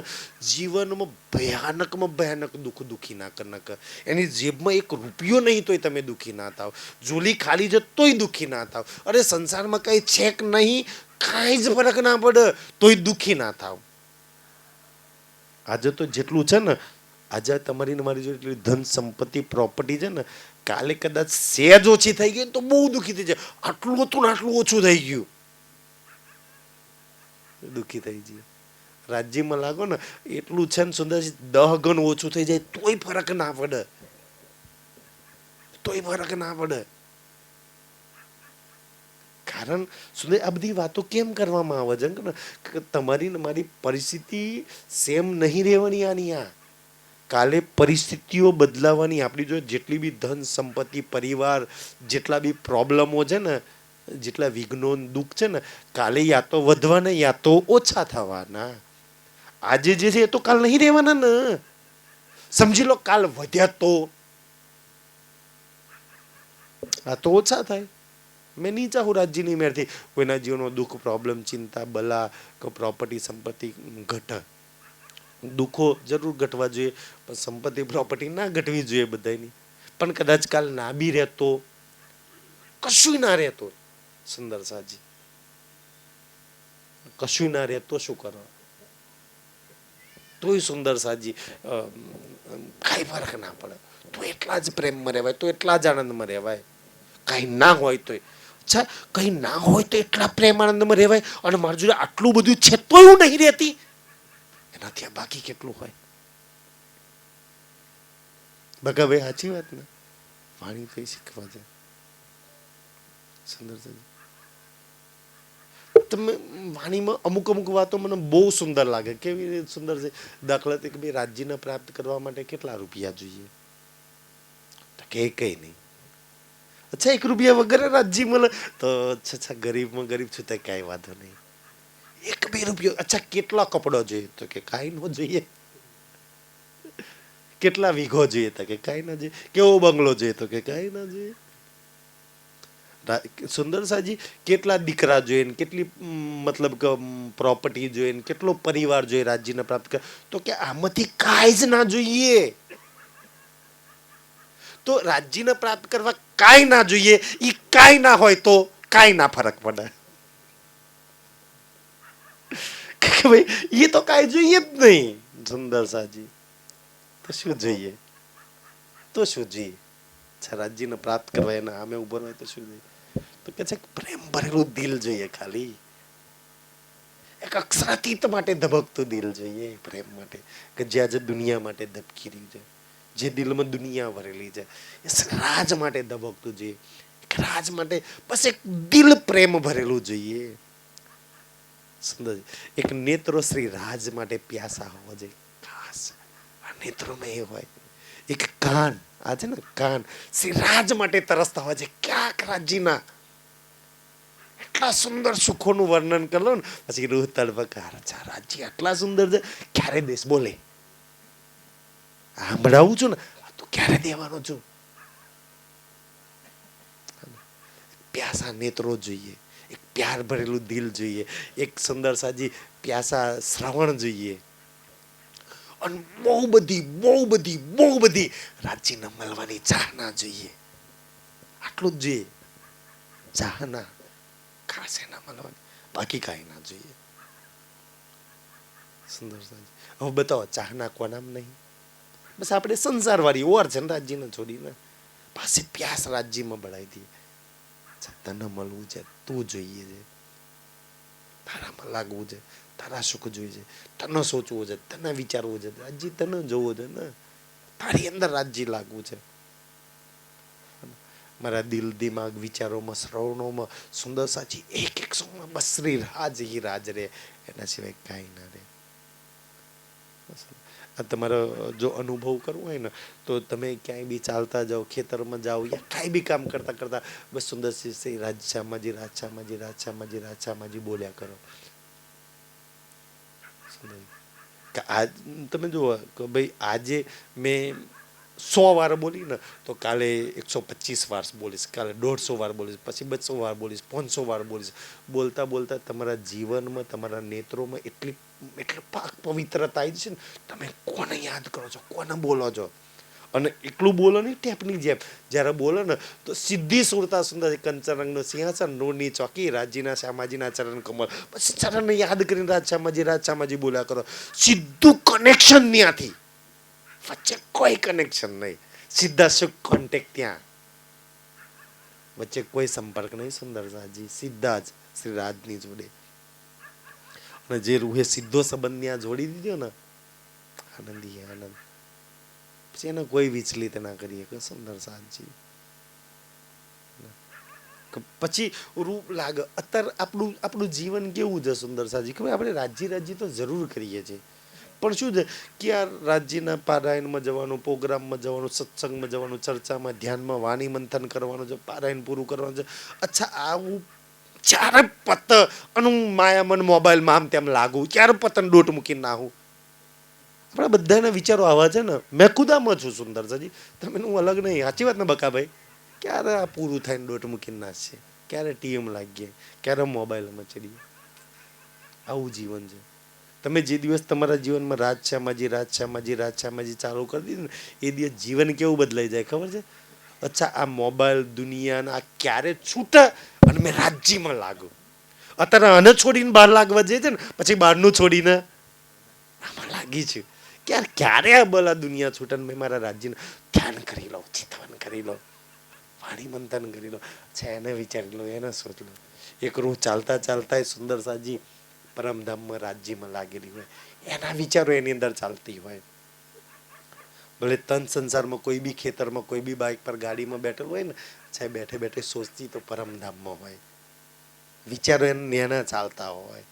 જીવનમાં ભયાનક દુઃખી ના કર નાખ. એની જેબમાં એક રૂપિયો નહીં તોય તમે દુઃખી ના થાવ, ઝોલી ખાલી જ તોય દુઃખી ના થાવ. અરે સંસારમાં કઈ છેક નહીં, કાંઈ જ ફરક ના પડે તોય દુઃખી ના થાવ. આજે તો જેટલું છે ને, આજે તમારી ને મારી જો એટલી ધન સંપત્તિ પ્રોપર્ટી છે ને, કાલે કદાચ સહેજ ઓછી થઈ ગઈ તો બહુ દુઃખી થઈ જાય. આટલું હતું ને આટલું ઓછું થઈ ગયું, દુઃખી થઈ જાય. રાજ્યમાં લાગો ને એટલું છે ને સુંદર 10 ગણ ઓછું થઈ જાય તોય ફરક ના પડે, તોય ફરક ના પડે. કારણ સુંદર આ બધી વાતો કેમ કરવામાં આવે છે કે તમારી ને મારી પરિસ્થિતિ સેમ નહીં રહેવાની. આની આ કાલે પરિસ્થિતિઓ બદલાવાની. આપણી જો જેટલી બી ધન સંપત્તિ પરિવાર જેટલા બી પ્રોબ્લેમો છે ને, જેટલા વિઘ્નો દુઃખ છે ને, કાલે યા તો વધવાના યા તો ઓછા થવાના. આજે જે છે એ તો કાલ નહીં રહેવાના ને. સમજી લો કાલ વધ્યા તો આ તો ઓછા થાય. મેં નહીં ચાહું રાજ્યની મેરથી કોઈના જીવનનો દુઃખ પ્રોબ્લેમ ચિંતા બલા કે પ્રોપર્ટી સંપત્તિ ઘટે. દુઃખો જરૂર ઘટવા જોઈએ પણ સંપત્તિ પ્રોપર્ટી ના ઘટવી જોઈએ બધાની. પણ કદાચ કાલ ના બી રહેતો, કશું ના રહેતો, સુંદર સાજી કશું ના રહેતો શું કરવા તોય સુંદર સાજી કાંઈ ફરક ના પડે. તો એટલા જ પ્રેમમાં રહેવાય, તો એટલા જ આનંદમાં રહેવાય. કાંઈ ના હોય તોય અચ્છા કંઈ ના હોય તો એટલા પ્રેમ આનંદમાં રહેવાય. અને મારી જોડે આટલું બધું છે તો હું નહીં રહેતી, એનાથી આ બાકી કેટલું હોય. બગા ભાઈ સાચી વાત ને, વાણી કઈ શીખવા છે સુંદર સાજી. તમે વાણીમાં અમુક વાતો મને બહુ સુંદર લાગે. કેવી રીતે સુંદર છે? દાખલા તરીકે ભાઈ રાજ્યને પ્રાપ્ત કરવા માટે કેટલા રૂપિયા જોઈએ? તો કે કઈ નહીં. અચ્છા 1 રૂપિયા વગર રાજ્ય મળે તો અચ્છા ગરીબમાં ગરીબ છું તો કાંઈ વાંધો નહીં. 1-2 રૂપિયા. અચ્છા કેટલા કપડો જોઈએ? તો કે કાંઈ ન જોઈએ. કેટલા વીઘો જોઈએ? તો કે કાંઈ ના જોઈએ. કેવો બંગલો જોઈએ? તો કે કાંઈ ના જોઈએ. સુંદર સાજી કેટલા દીકરા જોઈએ, કેટલી મતલબ કે પ્રોપર્ટી જોઈએ, કેટલો પરિવાર જોઈએ રાજ્યને પ્રાપ્ત કરે? તો કે આમાંથી કાંઈ જ ના જોઈએ. તો રાજ્યને પ્રાપ્ત કરવા કાંઈ ના જોઈએ. એ કાંઈ ના હોય તો કાંઈ ના ફરક પડે. ભાઈ એ તો કાંઈ જોઈએ જ નહીં. સુંદર સાજી તો શું જોઈએ? તો શું જોઈએ? રાજ્યને પ્રાપ્ત કરવા એના સામે ઉભો હોય તો શું જોઈએ? તો કે છે પ્રેમ ભરેલું દિલ જોઈએ. ખાલી એક અક્ષરાતીત માટે ધબકતું દિલ જોઈએ. પ્રેમ માટે કે જે આજે દુનિયા માટે ધબકી રહ્યું છે, જે દિલમાં દુનિયા ભરેલી છે, એ રાજ માટે ધબકતું જોઈએ. એક રાજ માટે બસ એક દિલ પ્રેમ ભરેલું જોઈએ. સુંદર. એક નેત્રો શ્રી રાજ માટે પ્યાસા હોવા જોઈએ. ખાસ આ નેત્રોમાં એ હોય. એક કાન, આ છે ને કાન, શ્રી રાજ માટે તરસતા હોય છે. ક્યાંક રાજ્યના એટલા સુંદર સુખોનું વર્ણન કરો ને પછી રૂહ તડબકાર. અચ્છા રાજ્ય આટલા સુંદર છે, ક્યારે દેશ બોલે સાંભળાવું છું ને તો ક્યારે દેવાનો છું. પ્યાસા નેત્રો જોઈએ, એક પ્યાર ભરેલું દિલ જોઈએ, એક સુંદર સાજી પ્યાસા શ્રવણ જોઈએ. અને બહુ બધી રાજ્યને મળવાની ચાહના જોઈએ. આટલું જ જોઈએ. ચાહના ખાસ એના મળવાની, બાકી કાંઈ ના જોઈએ. સુંદર સાજી હવે બતાવો ચાહના કોનામ નહીં? બસ આપણે સંસારવાળી ઓર છે ને રાજ્યને છોડીને પાસે પ્યાસ રાજ્યમાં બળાવી દઈએ. તને મળવું છે, તું જોઈએ છે, તારામાં લાગવું છે, તારા સુખ જોઈએ છે, તને સોચવું છે, તને વિચારવું છે, રાજ્ય તને જોવું છે ને, તારી અંદર રાજ્ય લાગવું છે. મારા દિલ દિમાગ વિચારોમાં શ્રવણોમાં સુંદર સાચી એક સોમાં બસ શ્રી રાજ ही રાજ રે, એના સિવાય કાંઈ ના રે. આ તમારો જો અનુભવ કરવો હોય ને તો તમે ક્યાંય બી ચાલતા જાઓ, ખેતરમાં જાઓ, યા કાંઈ બી કામ કરતા કરતા બસ સુંદર શ્રી રાજ્યમાજી રાજ્યમાજી રાજ્યમાજી રાજ્યમાજી બોલ્યા કરો. સુંદર. આજ તમે જુઓ કે ભાઈ આજે મેં 100 વાર બોલી ને તો કાલે 125 વાર બોલીશ, કાલે 150 વાર બોલીશ, પછી 200 વાર બોલીશ, 500 વાર બોલીશ. બોલતા બોલતા તમારા જીવનમાં, તમારા નેત્રોમાં એટલી પાક પવિત્રતા આવી છે ને, તમે કોને યાદ કરો છો, કોને બોલો છો. અને એટલું બોલો નહીં ટેપની જેમ. જ્યારે બોલો ને તો સીધી સુરતા સુંદર કંચનરંગનો સિંહાસન, નૂરની ચોકી, રાજીના શ્યામાજીના ચરણ કમળ. પછી ચરણને યાદ કરીને રાજ શ્યામાજી બોલ્યા કરો. સીધું કનેક્શન ત્યાંથી, વચ્ચે કોઈ કનેક્શન નહીં, સીધા સુખ કોન્ટેક્ટ ત્યાં, વચ્ચે કોઈ સંપર્ક નહીં. સુંદર સાજી સીધા જ શ્રી રાજની જોડે. અને જે રૂહે સીધો સંબંધ ત્યાં જોડી દીધો ને, આનંદી આનંદ. પછી એને કોઈ વિચલિત ના કરીએ કે સુંદર સાજી. પછી રૂપ લાગે. અત્યારે આપણું જીવન કેવું છે સુંદર સાજી, કે આપણે રાજ્ય તો જરૂર કરીએ છીએ, પણ શું છે કે આ રાજ્યના પારાયણમાં જવાનું, પ્રોગ્રામમાં જવાનું, સત્સંગમાં જવાનું, ચર્ચામાં, ધ્યાનમાં, વાણી મંથન કરવાનું છે, પારાયણ પૂરું કરવાનું છે. અચ્છા, આવું ચારે પત અને માયામન મોબાઈલમાં આમ તેમ લાગુ, ક્યારે પતન ડોટ મૂકીને નાહું. આપણા બધાના વિચારો આવા છે ને. મેં ખુદામાં છું સુંદર સાજી, તમે હું અલગ નહીં. સાચી વાત ને બકાભાઈ? ક્યારે આ પૂરું થાય ને ડોટ મૂકીને નાખશે, ક્યારે ટીએમ લાગીએ, ક્યારે મોબાઈલમાં ચડીએ. આવું જીવન છે. તમે જે દિવસ તમારા જીવનમાં રાજ શ્યામાજી ચાલુ કરી દીધું ને, એ દિવસ જીવન કેવું બદલાઈ જાય ખબર છે? અચ્છા, આ મોબાઈલ દુનિયાના આ ક્યારે છૂટે અને મેં રાજ્યમાં લાગુ. અત્યારે આને છોડીને બહાર લાગવા જઈએ છે ને, પછી બહારનું છોડીને આમાં લાગી છું. ક્યારે આ બોલા દુનિયા છૂટે મેં મારા રાજ્યને ધ્યાન કરી લો, ચિંતન કરી લો, વાણી મંથન કરી લો. અચ્છા, એને વિચારી લો, એને સોચ લો. એક રૂહ ચાલતા ચાલતા સુંદર સાજી પરમધામમાં રાજ્યમાં લાગેલી હોય, એના વિચારો એની અંદર ચાલતી હોય. ભલે તન સંસારમાં કોઈ બી ખેતરમાં, કોઈ બી બાઇક પર, ગાડીમાં બેઠેલું હોય ને, ચાહે બેઠે બેઠે સોચતી તો પરમધામમાં હોય. વિચારો એના ચાલતા હોય.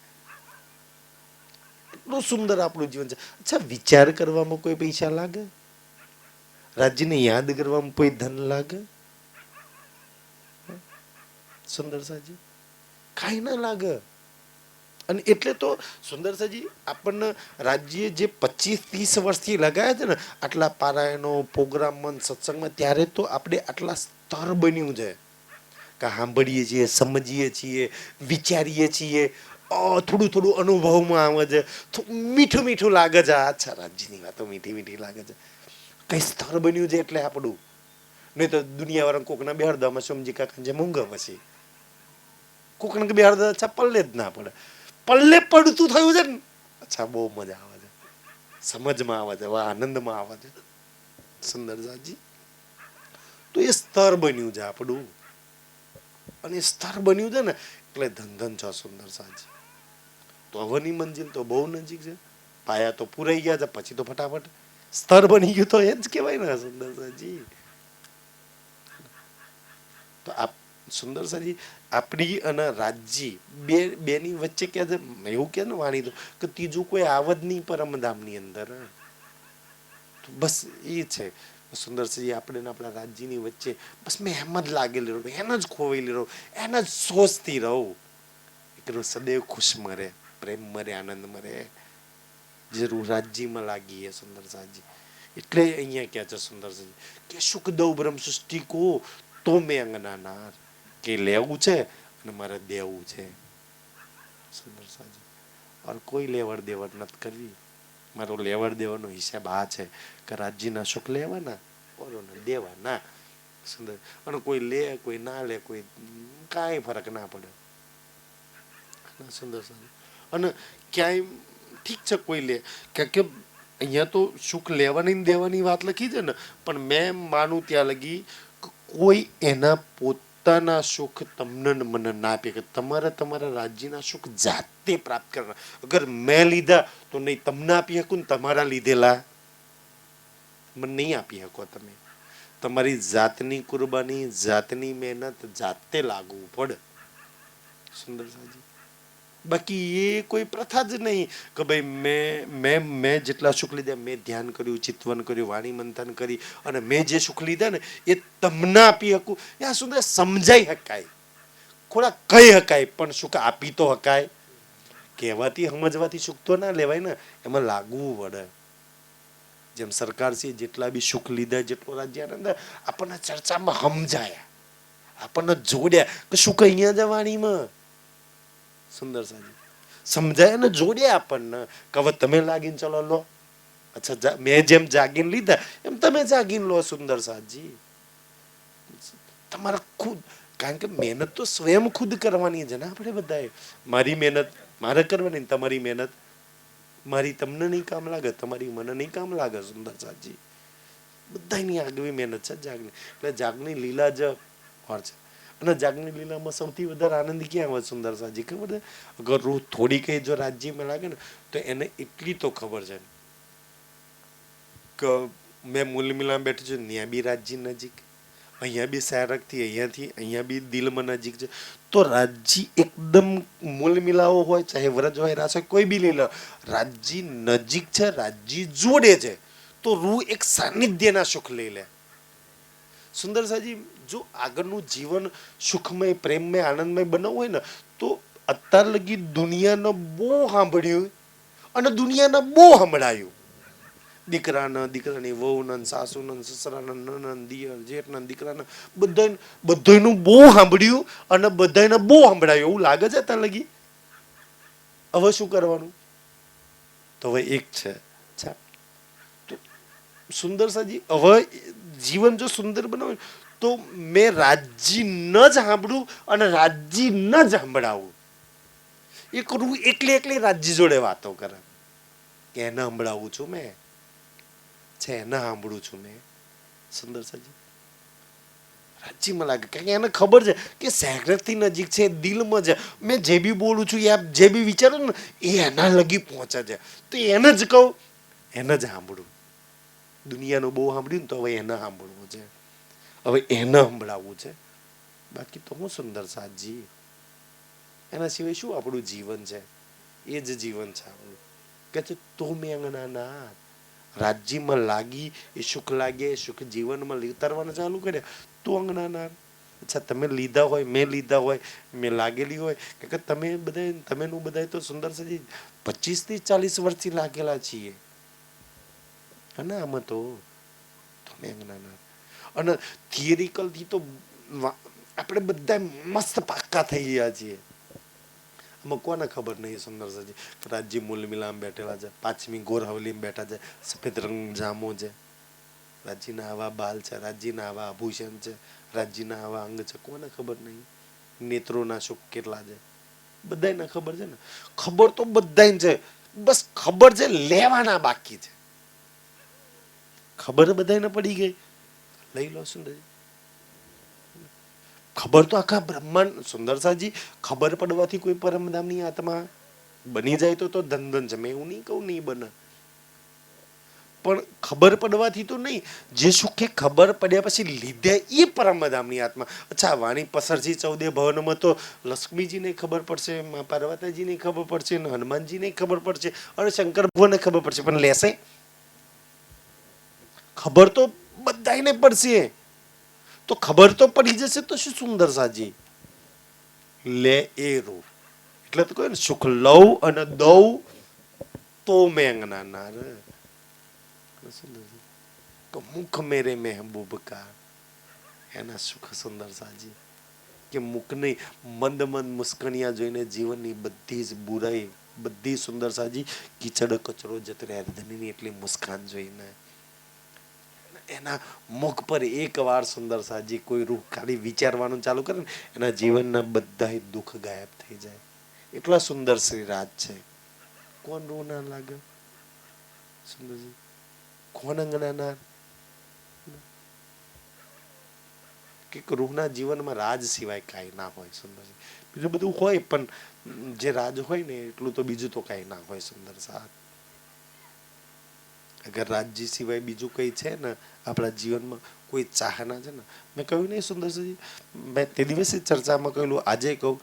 એટલું સુંદર આપણું જીવન છે. અચ્છા, વિચાર કરવામાં કોઈ પૈસા લાગે? રાજ્યને યાદ કરવામાં કોઈ ધન લાગે? સુંદર સાજી કાંઈ ના લાગે. અને એટલે તો સુંદર સાજી આપણને રાજ્ય જે 25-30 વર્ષથી લગાયા છે ને, આટલા પારાયણો, પ્રોગ્રામમાં, સત્સંગમાં, ત્યારે તો આપણે આટલા સ્તર બન્યું છે કે સાંભળીએ છીએ, સમજીએ છીએ, વિચારીએ છીએ, થોડું થોડું અનુભવમાં આવે છે, મીઠું મીઠું લાગે છે. અચ્છા, રાજ્યની વાતો મીઠી મીઠી લાગે છે. કઈ સ્તર બન્યું છે એટલે આપણું. નહીં તો દુનિયાવાળા કોકના બેહરદામાં સમજી કાકા જે મૂંગા પછી કોકને બેહરદા. અચ્છા, પલ્લે જ ના પડે. પલ્લે પડતું થયું છે ને, અચ્છા, બહુ મજા આવે છે, સમજમાં આવે છે, આનંદમાં આવે છે. સુંદર સાજી તો એ સ્તર બન્યું છે આપણું. અને સ્તર બન્યું છે ને એટલે ધન છો સુંદર સાજી. તો હવની મંજિલ તો બહુ નજીક છે. પાયા તો પૂરાઈ ગયા છે, પછી તો ફટાફટ સ્તર બની ગયું, તો એ જ કહેવાય ને સુંદર સાજી. તો સુંદર સાજી આપણી અને રાજ્ય બેની વચ્ચે કે છે એવું કે ને વાણી તો કે ત્રીજું કોઈ આવત નહીં પરમધામની અંદર. તો બસ એ છે સુંદર સાજી, આપણે આપણા રાજ્યની વચ્ચે બસ મેં એમ જ લાગેલી રહું, એને જ ખોવેલી રહું, એને જ સોચતી રહું. એક સદૈવ ખુશ મરે, પ્રેમ મરે, આનંદ મરે, જરૂર રાજ્યમાં લાગીએ સુંદર સાજી. એટલે અહીંયા ક્યાં છે સુંદર સાજી કે સુખ દઉં બ્રહ્મ સૃષ્ટિ કો તો મેં અંગના નાર, કે લેવું છે અને મારે દેવું છે સુંદર સાજી. और કોઈ લેવડ દેવડ નથી કરવી. મારો લેવડ દેવાનો હિસાબ આ છે કે રાજ્યના સુખ લેવાના, ઓરોને દેવાના. સુંદર. અને કોઈ લે, કોઈ ના લે, કોઈ કાંઈ ફરક ના પડે. સુંદર સાજી. અને ક્યાંય ઠીક છે કોઈ લે, કારણ કે અહીંયા તો સુખ લેવાની ને દેવાની વાત લખી છે ને, પણ મેં માનું ત્યાં લગી કોઈ એના પોતાના સુખ તમને મને ના આપે, કે તમારે તમારા રાજ્યના સુખ જાતે પ્રાપ્ત કરવા. અગર મેં લીધા તો નહીં તમને આપી શકું ને, તમારા લીધેલા મને નહીં આપી શકો. તમે તમારી જાતની કુરબાની, જાતની મહેનત જાતે લાગવું પડે સુંદર સાજી. બાકી એ કોઈ પ્રથા જ નહીં કે ભાઈ મેં જેટલા સુખ લીધા, મેં ધ્યાન કર્યું, ચિંતવન કર્યું, વાણી મંથન કરી અને મેં જે સુખ લીધા ને એ તમને આપી શકું. ત્યાં સુધી સમજાઈ શકાય, થોડા કહી શકાય, પણ સુખ આપી તો શકાય. કહેવાથી સમજવાથી સુખ તો ના લેવાય ને, એમાં લાગવું પડે. જેમ સરકાર છે જેટલા બી સુખ લીધા, જેટલો રાજ્ય આનંદ આપણને ચર્ચામાં સમજાયા, આપણને જોડ્યા કે સુખ અહીંયા જવાનીમાં સુંદર સાજી સમજાય ને જોડ્યા આપણને કે હવે તમે લાગીને ચલો લો. અચ્છા, મેં જેમ જાગીને લીધા એમ તમે જાગીને લો. સુંદર સાજી તમારા ખુદ, કારણ કે મહેનત તો સ્વયં ખુદ કરવાની છે ને આપણે બધાએ. મારી મહેનત મારે કરવાની, તમારી મહેનત મારી તમને નહીં કામ લાગે, તમારી મને નહીં કામ લાગે. સુંદર સાજી બધાની આગવી મહેનત છે જાગની. એટલે જાગની લીલા જ ઓર છે. અને જાગની લીલામાં સૌથી વધારે આનંદ ક્યાં આવે સુંદર સાજી ખબર છે? અગર રૂહ થોડી કઈ જો રાજ્યમાં લાગે ને તો એને એટલી તો ખબર છે કે મેં મૂલ મિલામાં બેઠું છું, ત્યાં બી રાજ્ય નજીક, અહીંયા બી સારકથી અહીંયાથી અહીંયા બી દિલમાં નજીક છે. તો રાજ્ય એકદમ મૂલ મિલાવો હોય, ચાહે વ્રજ હોય, રાસ હોય, કોઈ બી લીલા, રાજ્ય નજીક છે, રાજ્ય જોડે છે. તો રૂહ એક સાનિધ્યના સુખ લઈ લે. સુંદર સાજી જો આગળનું જીવન સુખમય, પ્રેમમય, આનંદમય બનાવવું હોય ને તો અત્યાર લગી દુનિયાને બહુ સાંભળ્યું અને દુનિયાને બહુ સંભળાયું. દીકરાના, દીકરાની વહુના, સાસુના, સસરાના, નનન, દિયર, જેઠના, દીકરાના બધાનું બહુ સાંભળ્યું અને બધાને બહુ સંભળાયું. એવું લાગે છે અત્યાર લગી. હવે શું કરવાનું? તો હવે એક છે સુંદર સાજી. હવે જીવન જો સુંદર બનાવે તો મેં રાજ્ય ન જ સાંભળું અને રાજ્ય ન જ સંભળાવું. એ કરવું એકલી એકલી રાજ્ય જોડે વાતો કરે કે એને સંભળાવું છું મેં છે, એને સાંભળું છું મેં. સુંદર સાજી રાજ્યમાં લાગે કારણ કે એને ખબર છે કે સેક્રેટથી નજીક છે, દિલમાં છે. મેં જે બી બોલું છું યા જે બી વિચારું ને એ એના લગી પહોંચે છે. તો એને જ કહું, એને જ સાંભળું. દુનિયાનું બહુ સાંભળ્યું ને તો હવે એને સાંભળવું છે, હવે એને સંભળાવવું છે. બાકી તો હું સુંદર સાજી એના સિવાય શું આપણું જીવન છે? એ જ જીવન છે આપણું. કે છે તો મેં અંગના રાજ્યમાં લાગી, એ સુખ લાગે, એ સુખ જીવનમાં લીતરવાના ચાલુ કર્યા તો અંગના. અચ્છા, તમે લીધા હોય, મેં લીધા હોય, મેં લાગેલી હોય કે તમે બધા, તમેનું બધા તો સુંદર સાજી 25 થી 40 વર્ષથી લાગેલા છીએ. અને આમાં તો તમે અંગના અને થિયરિકલથી તો આપણે બધા મસ્ત પાક્કા થઈ ગયા છીએ. આમાં કોને ખબર નહીં સુંદર સાજી રાજ્ય મૂલ મિલામ બેઠેલા છે, 5મી ગોર હવેલીમાં બેઠા છે, સફેદ રંગ જામો છે, રાજ્યના આવા બાલ છે, રાજ્યના આવા આભૂષણ છે, રાજ્યના આવા અંગ છે. કોને ખબર નહીં? નેત્રોના સુખ કેટલા છે બધાને ખબર છે ને. ખબર તો બધાને છે, બસ ખબર છે લેવાના બાકી છે. ખબર બધાને પડી ગઈ, લઈ લો સુંદરજી. ખબર તો આખા બ્રહ્માંડ સુંદર સાજી ખબર પડવાથી કોઈ પરમધામની આત્મા બની જાય તો ધન છે. મેં એવું નહીં કહું નહીં બને, પણ ખબર પડવાથી તો નહીં. જે સુખે ખબર પડ્યા પછી લીધે એ પરમધામની આત્મા. અચ્છા, વાણી પસરજી 14 ભવનમાં તો લક્ષ્મીજીને ખબર પડશે, મા પાર્વતીજીને ખબર પડશે, હનુમાનજીને ખબર પડશે અને શંકર ભગવાનને ખબર પડશે, પણ લેશે? ખબર તો બધાને પડશે. તો ખબર તો પડી જશે તો શું સુંદર સાજી લે એ રૂ. એટલે તો કહે ને સુખ લઉં અને દઉં તો મેંગના ના રે. મુખ મેરે મહેબૂબ કા એના સુખ સુંદર સાજી કે મુખ નહીં, મંદ મંદ મુસ્કણિયા જોઈને જીવનની બધી જ બુરાઈ, બધી સુંદર સાજી કીચડ કચરો જતો રહે ધનની એટલી મુસ્કાન જોઈને. એના મુખ પર એક વાર સુંદર સાજી કોઈ રૂહ ખાલી વિચારવાનું ચાલુ કરે ને એના જીવનના બધા દુઃખ ગાયબ થઈ જાય. એટલા સુંદર શ્રી રાજ છે. કોણ રૂહ ના લાગે સુંદરજી? કોણ અંગના ના? કે રૂહના જીવનમાં રાજ સિવાય કાંઈ ના હોય સુંદરજી. બીજું બધું હોય પણ જે રાજ હોય ને એટલું તો બીજું તો કાંઈ ના હોય સુંદર સાથ. અગર રાજ્ય સિવાય બીજું કંઈ છે ને આપણા જીવનમાં કોઈ ચાહના છે ને, મેં કહ્યું નહીં સુંદર સાજી, મેં તે દિવસે ચર્ચામાં કહેલું, આજે કહું,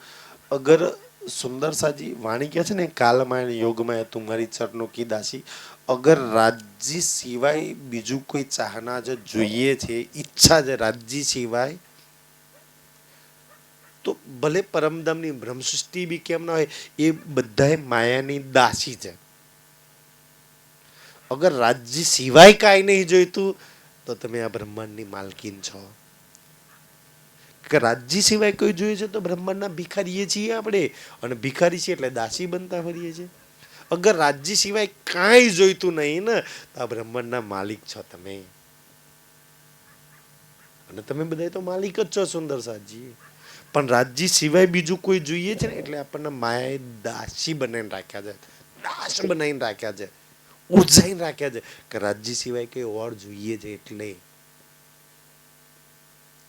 અગર સુંદર સાજી વાણી કહે છે ને કાલમાં યોગમાં તુમારી ચરણો કી દાસી, અગર રાજ્ય સિવાય બીજું કોઈ ચાહના છે, જોઈએ છે, ઈચ્છા છે રાજ્ય સિવાય, તો ભલે પરમધામની બ્રહ્મસૃષ્ટિ બી કેમ ના હોય, એ બધાય માયાની દાસી છે. અગર રાજ્ય સિવાય કાંઈ નહીં જોઈતું તો તમે આ બ્રહ્માંડની માલકીન છો. કે રાજ્ય સિવાય કોઈ જોઈએ છે તો બ્રહ્માંડના ભિખારીએ છીએ આપણે, અને ભિખારી છીએ એટલે દાસી બનતા ફરીએ છીએ. અગર રાજ્ય સિવાય કાંઈ જોઈતું નહીં ને તો આ બ્રહ્માંડના માલિક છો તમે, અને તમે બધા તો માલિક જ છો સુંદર સાજી. પણ રાજ્ય સિવાય બીજું કોઈ જોઈએ છે ને એટલે આપણને માયાએ દાસી બનાવીને રાખ્યા છે, દાસ બનાવીને રાખ્યા છે, ઉજાઈને રાખ્યા છે કે રાજ્ય સિવાય કઈ ઓર જોઈએ છે. એટલે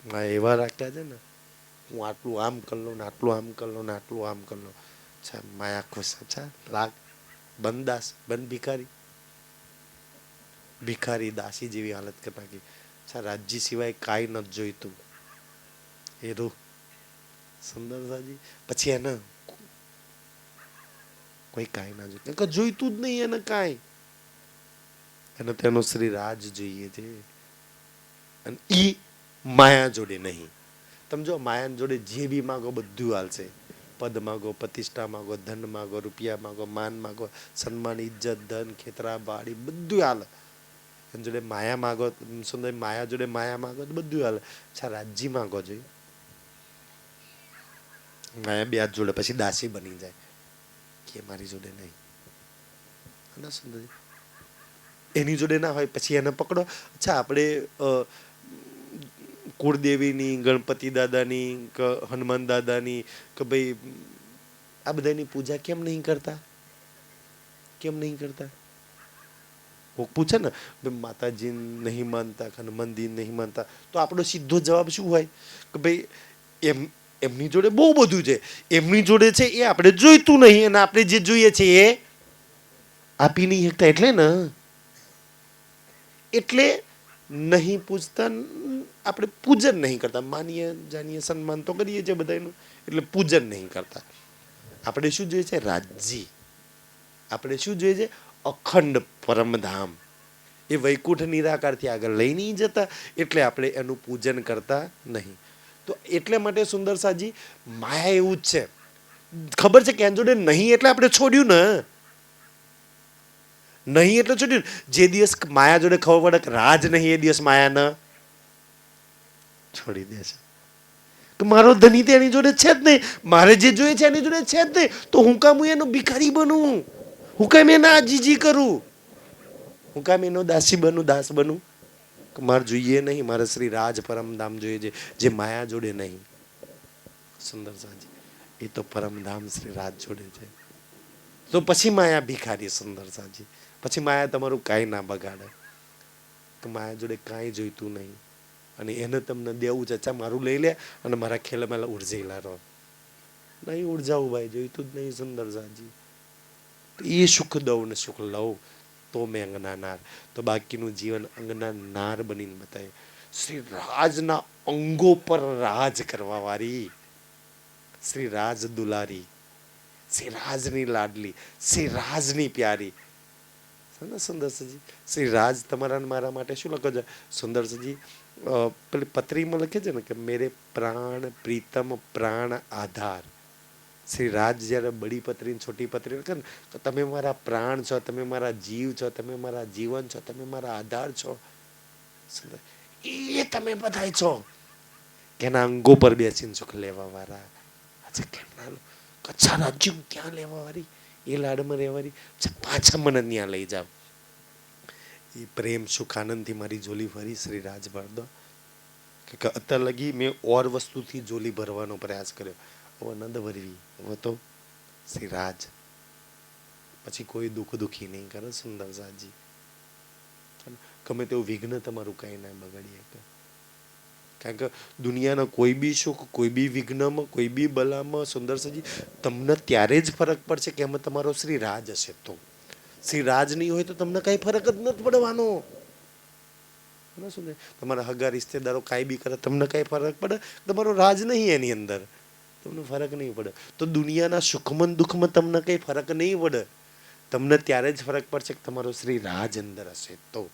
માયા એવા રાખ્યા છે ને, હું આટલું આમ કરી લઉં ને આટલું આમ કરી લઉં ને આટલું આમ કરી લઉં. અચ્છા માયા ખુશ, અચ્છા લાગ બન દાસ બન ભિખારી, ભિખારી દાસી જેવી હાલત કરી નાખી. અચ્છા રાજ્ય સિવાય કાંઈ નથી જોઈતું એ રૂ સુંદરસાજી. પછી એને કોઈ કાંઈ ના જોયું, કે જોઈતું જ નહીં એને કાંઈ, એને તેનો શ્રી રાજ જોઈએ છે. અને ઈ માયા જોડે નહીં. તમે જો માયા જોડે જે બી માગો બધું હાલશે. પદ માગો, પ્રતિષ્ઠા માગો, ધન માગો, રૂપિયા માગો, માન માગો, સન્માન, ઇજ્જત, ધન, ખેતરા, બાડી બધું હાલે. એની જોડે માયા માગો, સુંદર માયા જોડે માયા માગો તો બધું હાલે. અચ્છા રાજ્ય માગો જોઈએ, માયા બે હાથ જોડે પછી દાસી બની જાય કે મારી જોડે નહીં. અને સુંદર એની જોડે ના હોય પછી એને પકડો. અચ્છા આપણે કુળદેવીની, ગણપતિ દાદાની, કે હનુમાન દાદાની, કે ભાઈ આ બધાની પૂજા કેમ નહીં કરતા? કેમ નહીં કરતા? પૂછે ને માતાજી નહીં માનતા, હનુમાનજી નહીં માનતા, તો આપણો સીધો જવાબ શું હોય કે ભાઈ એમની જોડે બહુ બધું છે, એમની જોડે છે એ આપણે જોઈતું નહીં, અને આપણે જે જોઈએ છે એ આપી નહીં શકતા. એટલે ને એટલે નહીં પૂછતા, આપણે પૂજન નહીં કરતા. માનીએ જાણીએ સન્માન તો કરીએ છીએ બધાનું, એટલે પૂજન નહીં કરતા. આપણે શું જોઈએ છે? રાજ્ય. આપણે શું જોઈએ છે? અખંડ પરમધામ. એ વૈકુંઠ નિરાકારથી આગળ લઈ નહીં જતા, એટલે આપણે એનું પૂજન કરતા નહીં. તો એટલે માટે સુંદર સાજી માયા એવું જ છે. ખબર છે કે એની જોડે નહીં એટલે આપણે છોડ્યું ને, નહીં એટલે છોડ્યું. જે દિવસ માયા જોડે ખબર પડે કે રાજ નહીં, એ દિવસ માયા ન છોડી દે છે કે મારો ધની તો એની જોડે છે જ નહીં, મારે જે જોઈએ છે એની જોડે છે જ નહીં, તો હું કામ એનો ભિખારી બનું? હું કામ એના આજીજી કરું? હું કામ એનો દાસી બનું, દાસ બનું? મારે જોઈએ નહીં, મારે શ્રી રાજ પરમધામ જોઈએ છે, જે માયા જોડે નહીં. સુંદર સાજી એ તો પરમધામ શ્રી રાજ જોડે છે. તો પછી માયા ભિખારી. સુંદર સાજી પછી માયા તમારું કાંઈ ના બગાડે, તો માયા જોડે કાંઈ જોઈતું નહીં, અને એને તમને દેવું છે. અચ્છા મારું લઈ લે અને મારા ખેલમાં ઉર્જેલા રહો. નહીં ઉર્જાવું ભાઈ, જોઈતું જ નહીં. સુંદર સાજી એ સુખ દઉં ને સુખ લઉં તો મેં અંગના નાર, તો બાકીનું જીવન અંગના નાર બનીને બતાવે. શ્રી રાજના અંગો પર રાજ કરવા વાળી, શ્રી રાજ દુલારી, શ્રી રાજની લાડલી, શ્રી રાજની પ્યારી. સુંદરસજી શ્રી રાજ તમારા મારા માટે શું લખો છે? સુંદરસજી પેલી પત્રીમાં લખે છે ને કે મેરે પ્રાણ પ્રીતમ પ્રાણ આધાર. શ્રી રાજ જ્યારે બડી પત્રી છોટી પત્રી લખે ને તો તમે મારા પ્રાણ છો, તમે મારા જીવ છો, તમે મારા જીવન છો, તમે મારા આધાર છો. એ તમે બધા છો કે એના અંગો પર બેસીને સુખ લેવા વાળા. આજે કેમ કચ્છા રાજ્ય ક્યાં લેવા વાળી, એ લાડમાં રહેવાળી. પાછા મને ત્યાં લઈ જાવ. એ પ્રેમ સુખ આનંદથી મારી જોલી ભરી શ્રી રાજ ભર દો. કે અત્યાર લગી મેં ઓર વસ્તુથી જોલી ભરવાનો પ્રયાસ કર્યો, હવે નંદ ભરવી, હવે તો શ્રી રાજ. પછી કોઈ દુઃખ દુઃખી નહીં કરે. સુંદર સાજી ગમે તેવું વિઘ્ન તમારું કઈ ના બગાડીએ, કારણ કે દુનિયાના કોઈ બી સુખ, કોઈ બી વિઘ્નમાં, કોઈ બી બલામાં સુંદર સાજી તમને ત્યારે જ ફરક પડશે કે એમાં તમારો શ્રી રાજ હશે. તો શ્રી રાજ નહીં હોય તો તમને કઈ ફરક જ નથી પડવાનો. તમારા હગા રિશ્તેદારો કાંઈ બી કરે તમને કઈ ફરક પડે? તમારો રાજ નહીં એની અંદર, તમને ફરક નહીં પડે. તો દુનિયાના સુખમાં દુઃખમાં તમને કઈ ફરક નહીં પડે. તમને ત્યારે જ ફરક પડશે કે તમારો શ્રી રાજ અંદર હશે. તો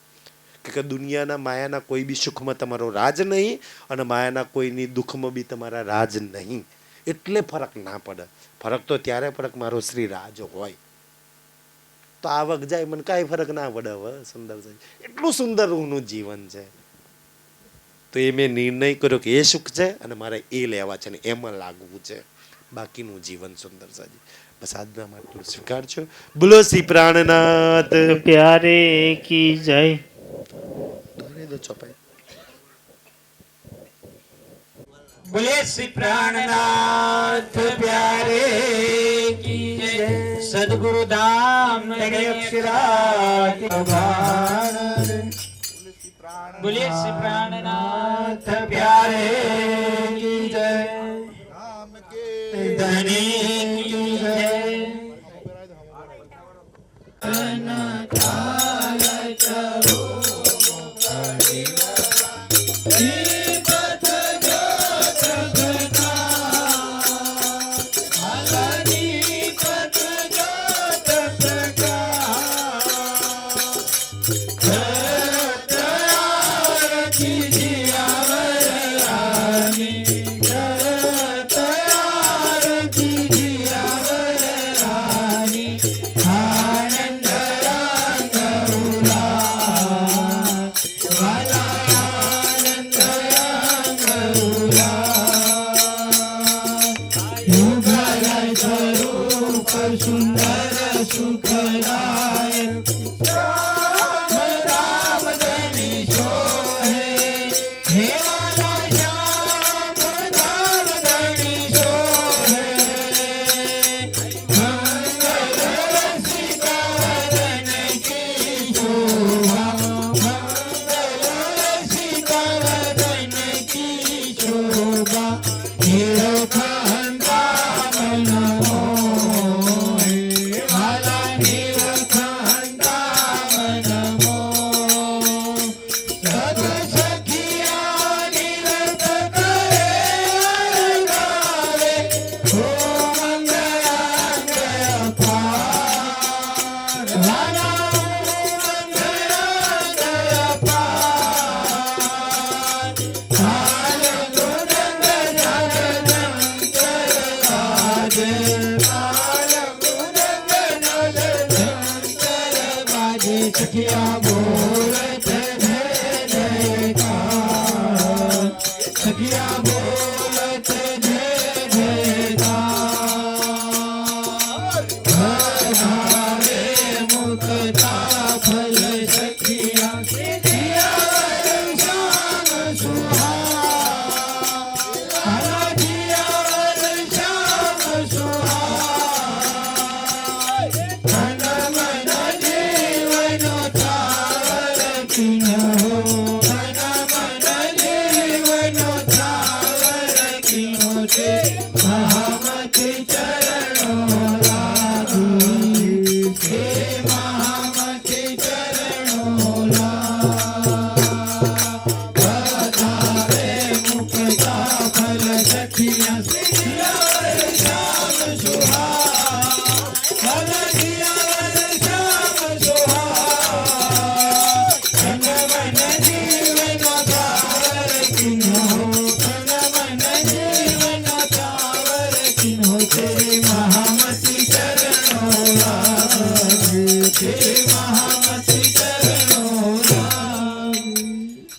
કે દુનિયાના માયાના કોઈ બી સુખમાં તમારો રાજ નહીં, અને માયાના કોઈની દુઃખમાં બી તમારા રાજ નહીં, એટલે ફરક ના પડે. ફરક તો ત્યારે ફરક મારો શ્રી રાજ હોય તો આવક જાય મને કાંઈ ફરક ના પડે હવે સુંદર છે એટલું સુંદર નું જીવન છે. તો એ મેં નિર્ણય કર્યો કે એ સુખ છે અને મારે એ લેવા છે ને એમાં લાગવું છે, બાકીનું જીવન સુંદર છે. બસ આજના માટે સ્વીકારજો. બોલો શ્રી પ્રાણનાથ પ્યારે કી જય. દોરે દો ચોપાઈ. बोले श्री प्राणनाथ प्यारे की जय। सदगुरु धाम नगरी अक्षराधि भगवान। बोले श्री प्राणनाथ प्यारे की जय। धनी की जय।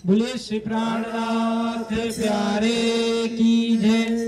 बोले श्री प्राणनाथ प्यारे की जय।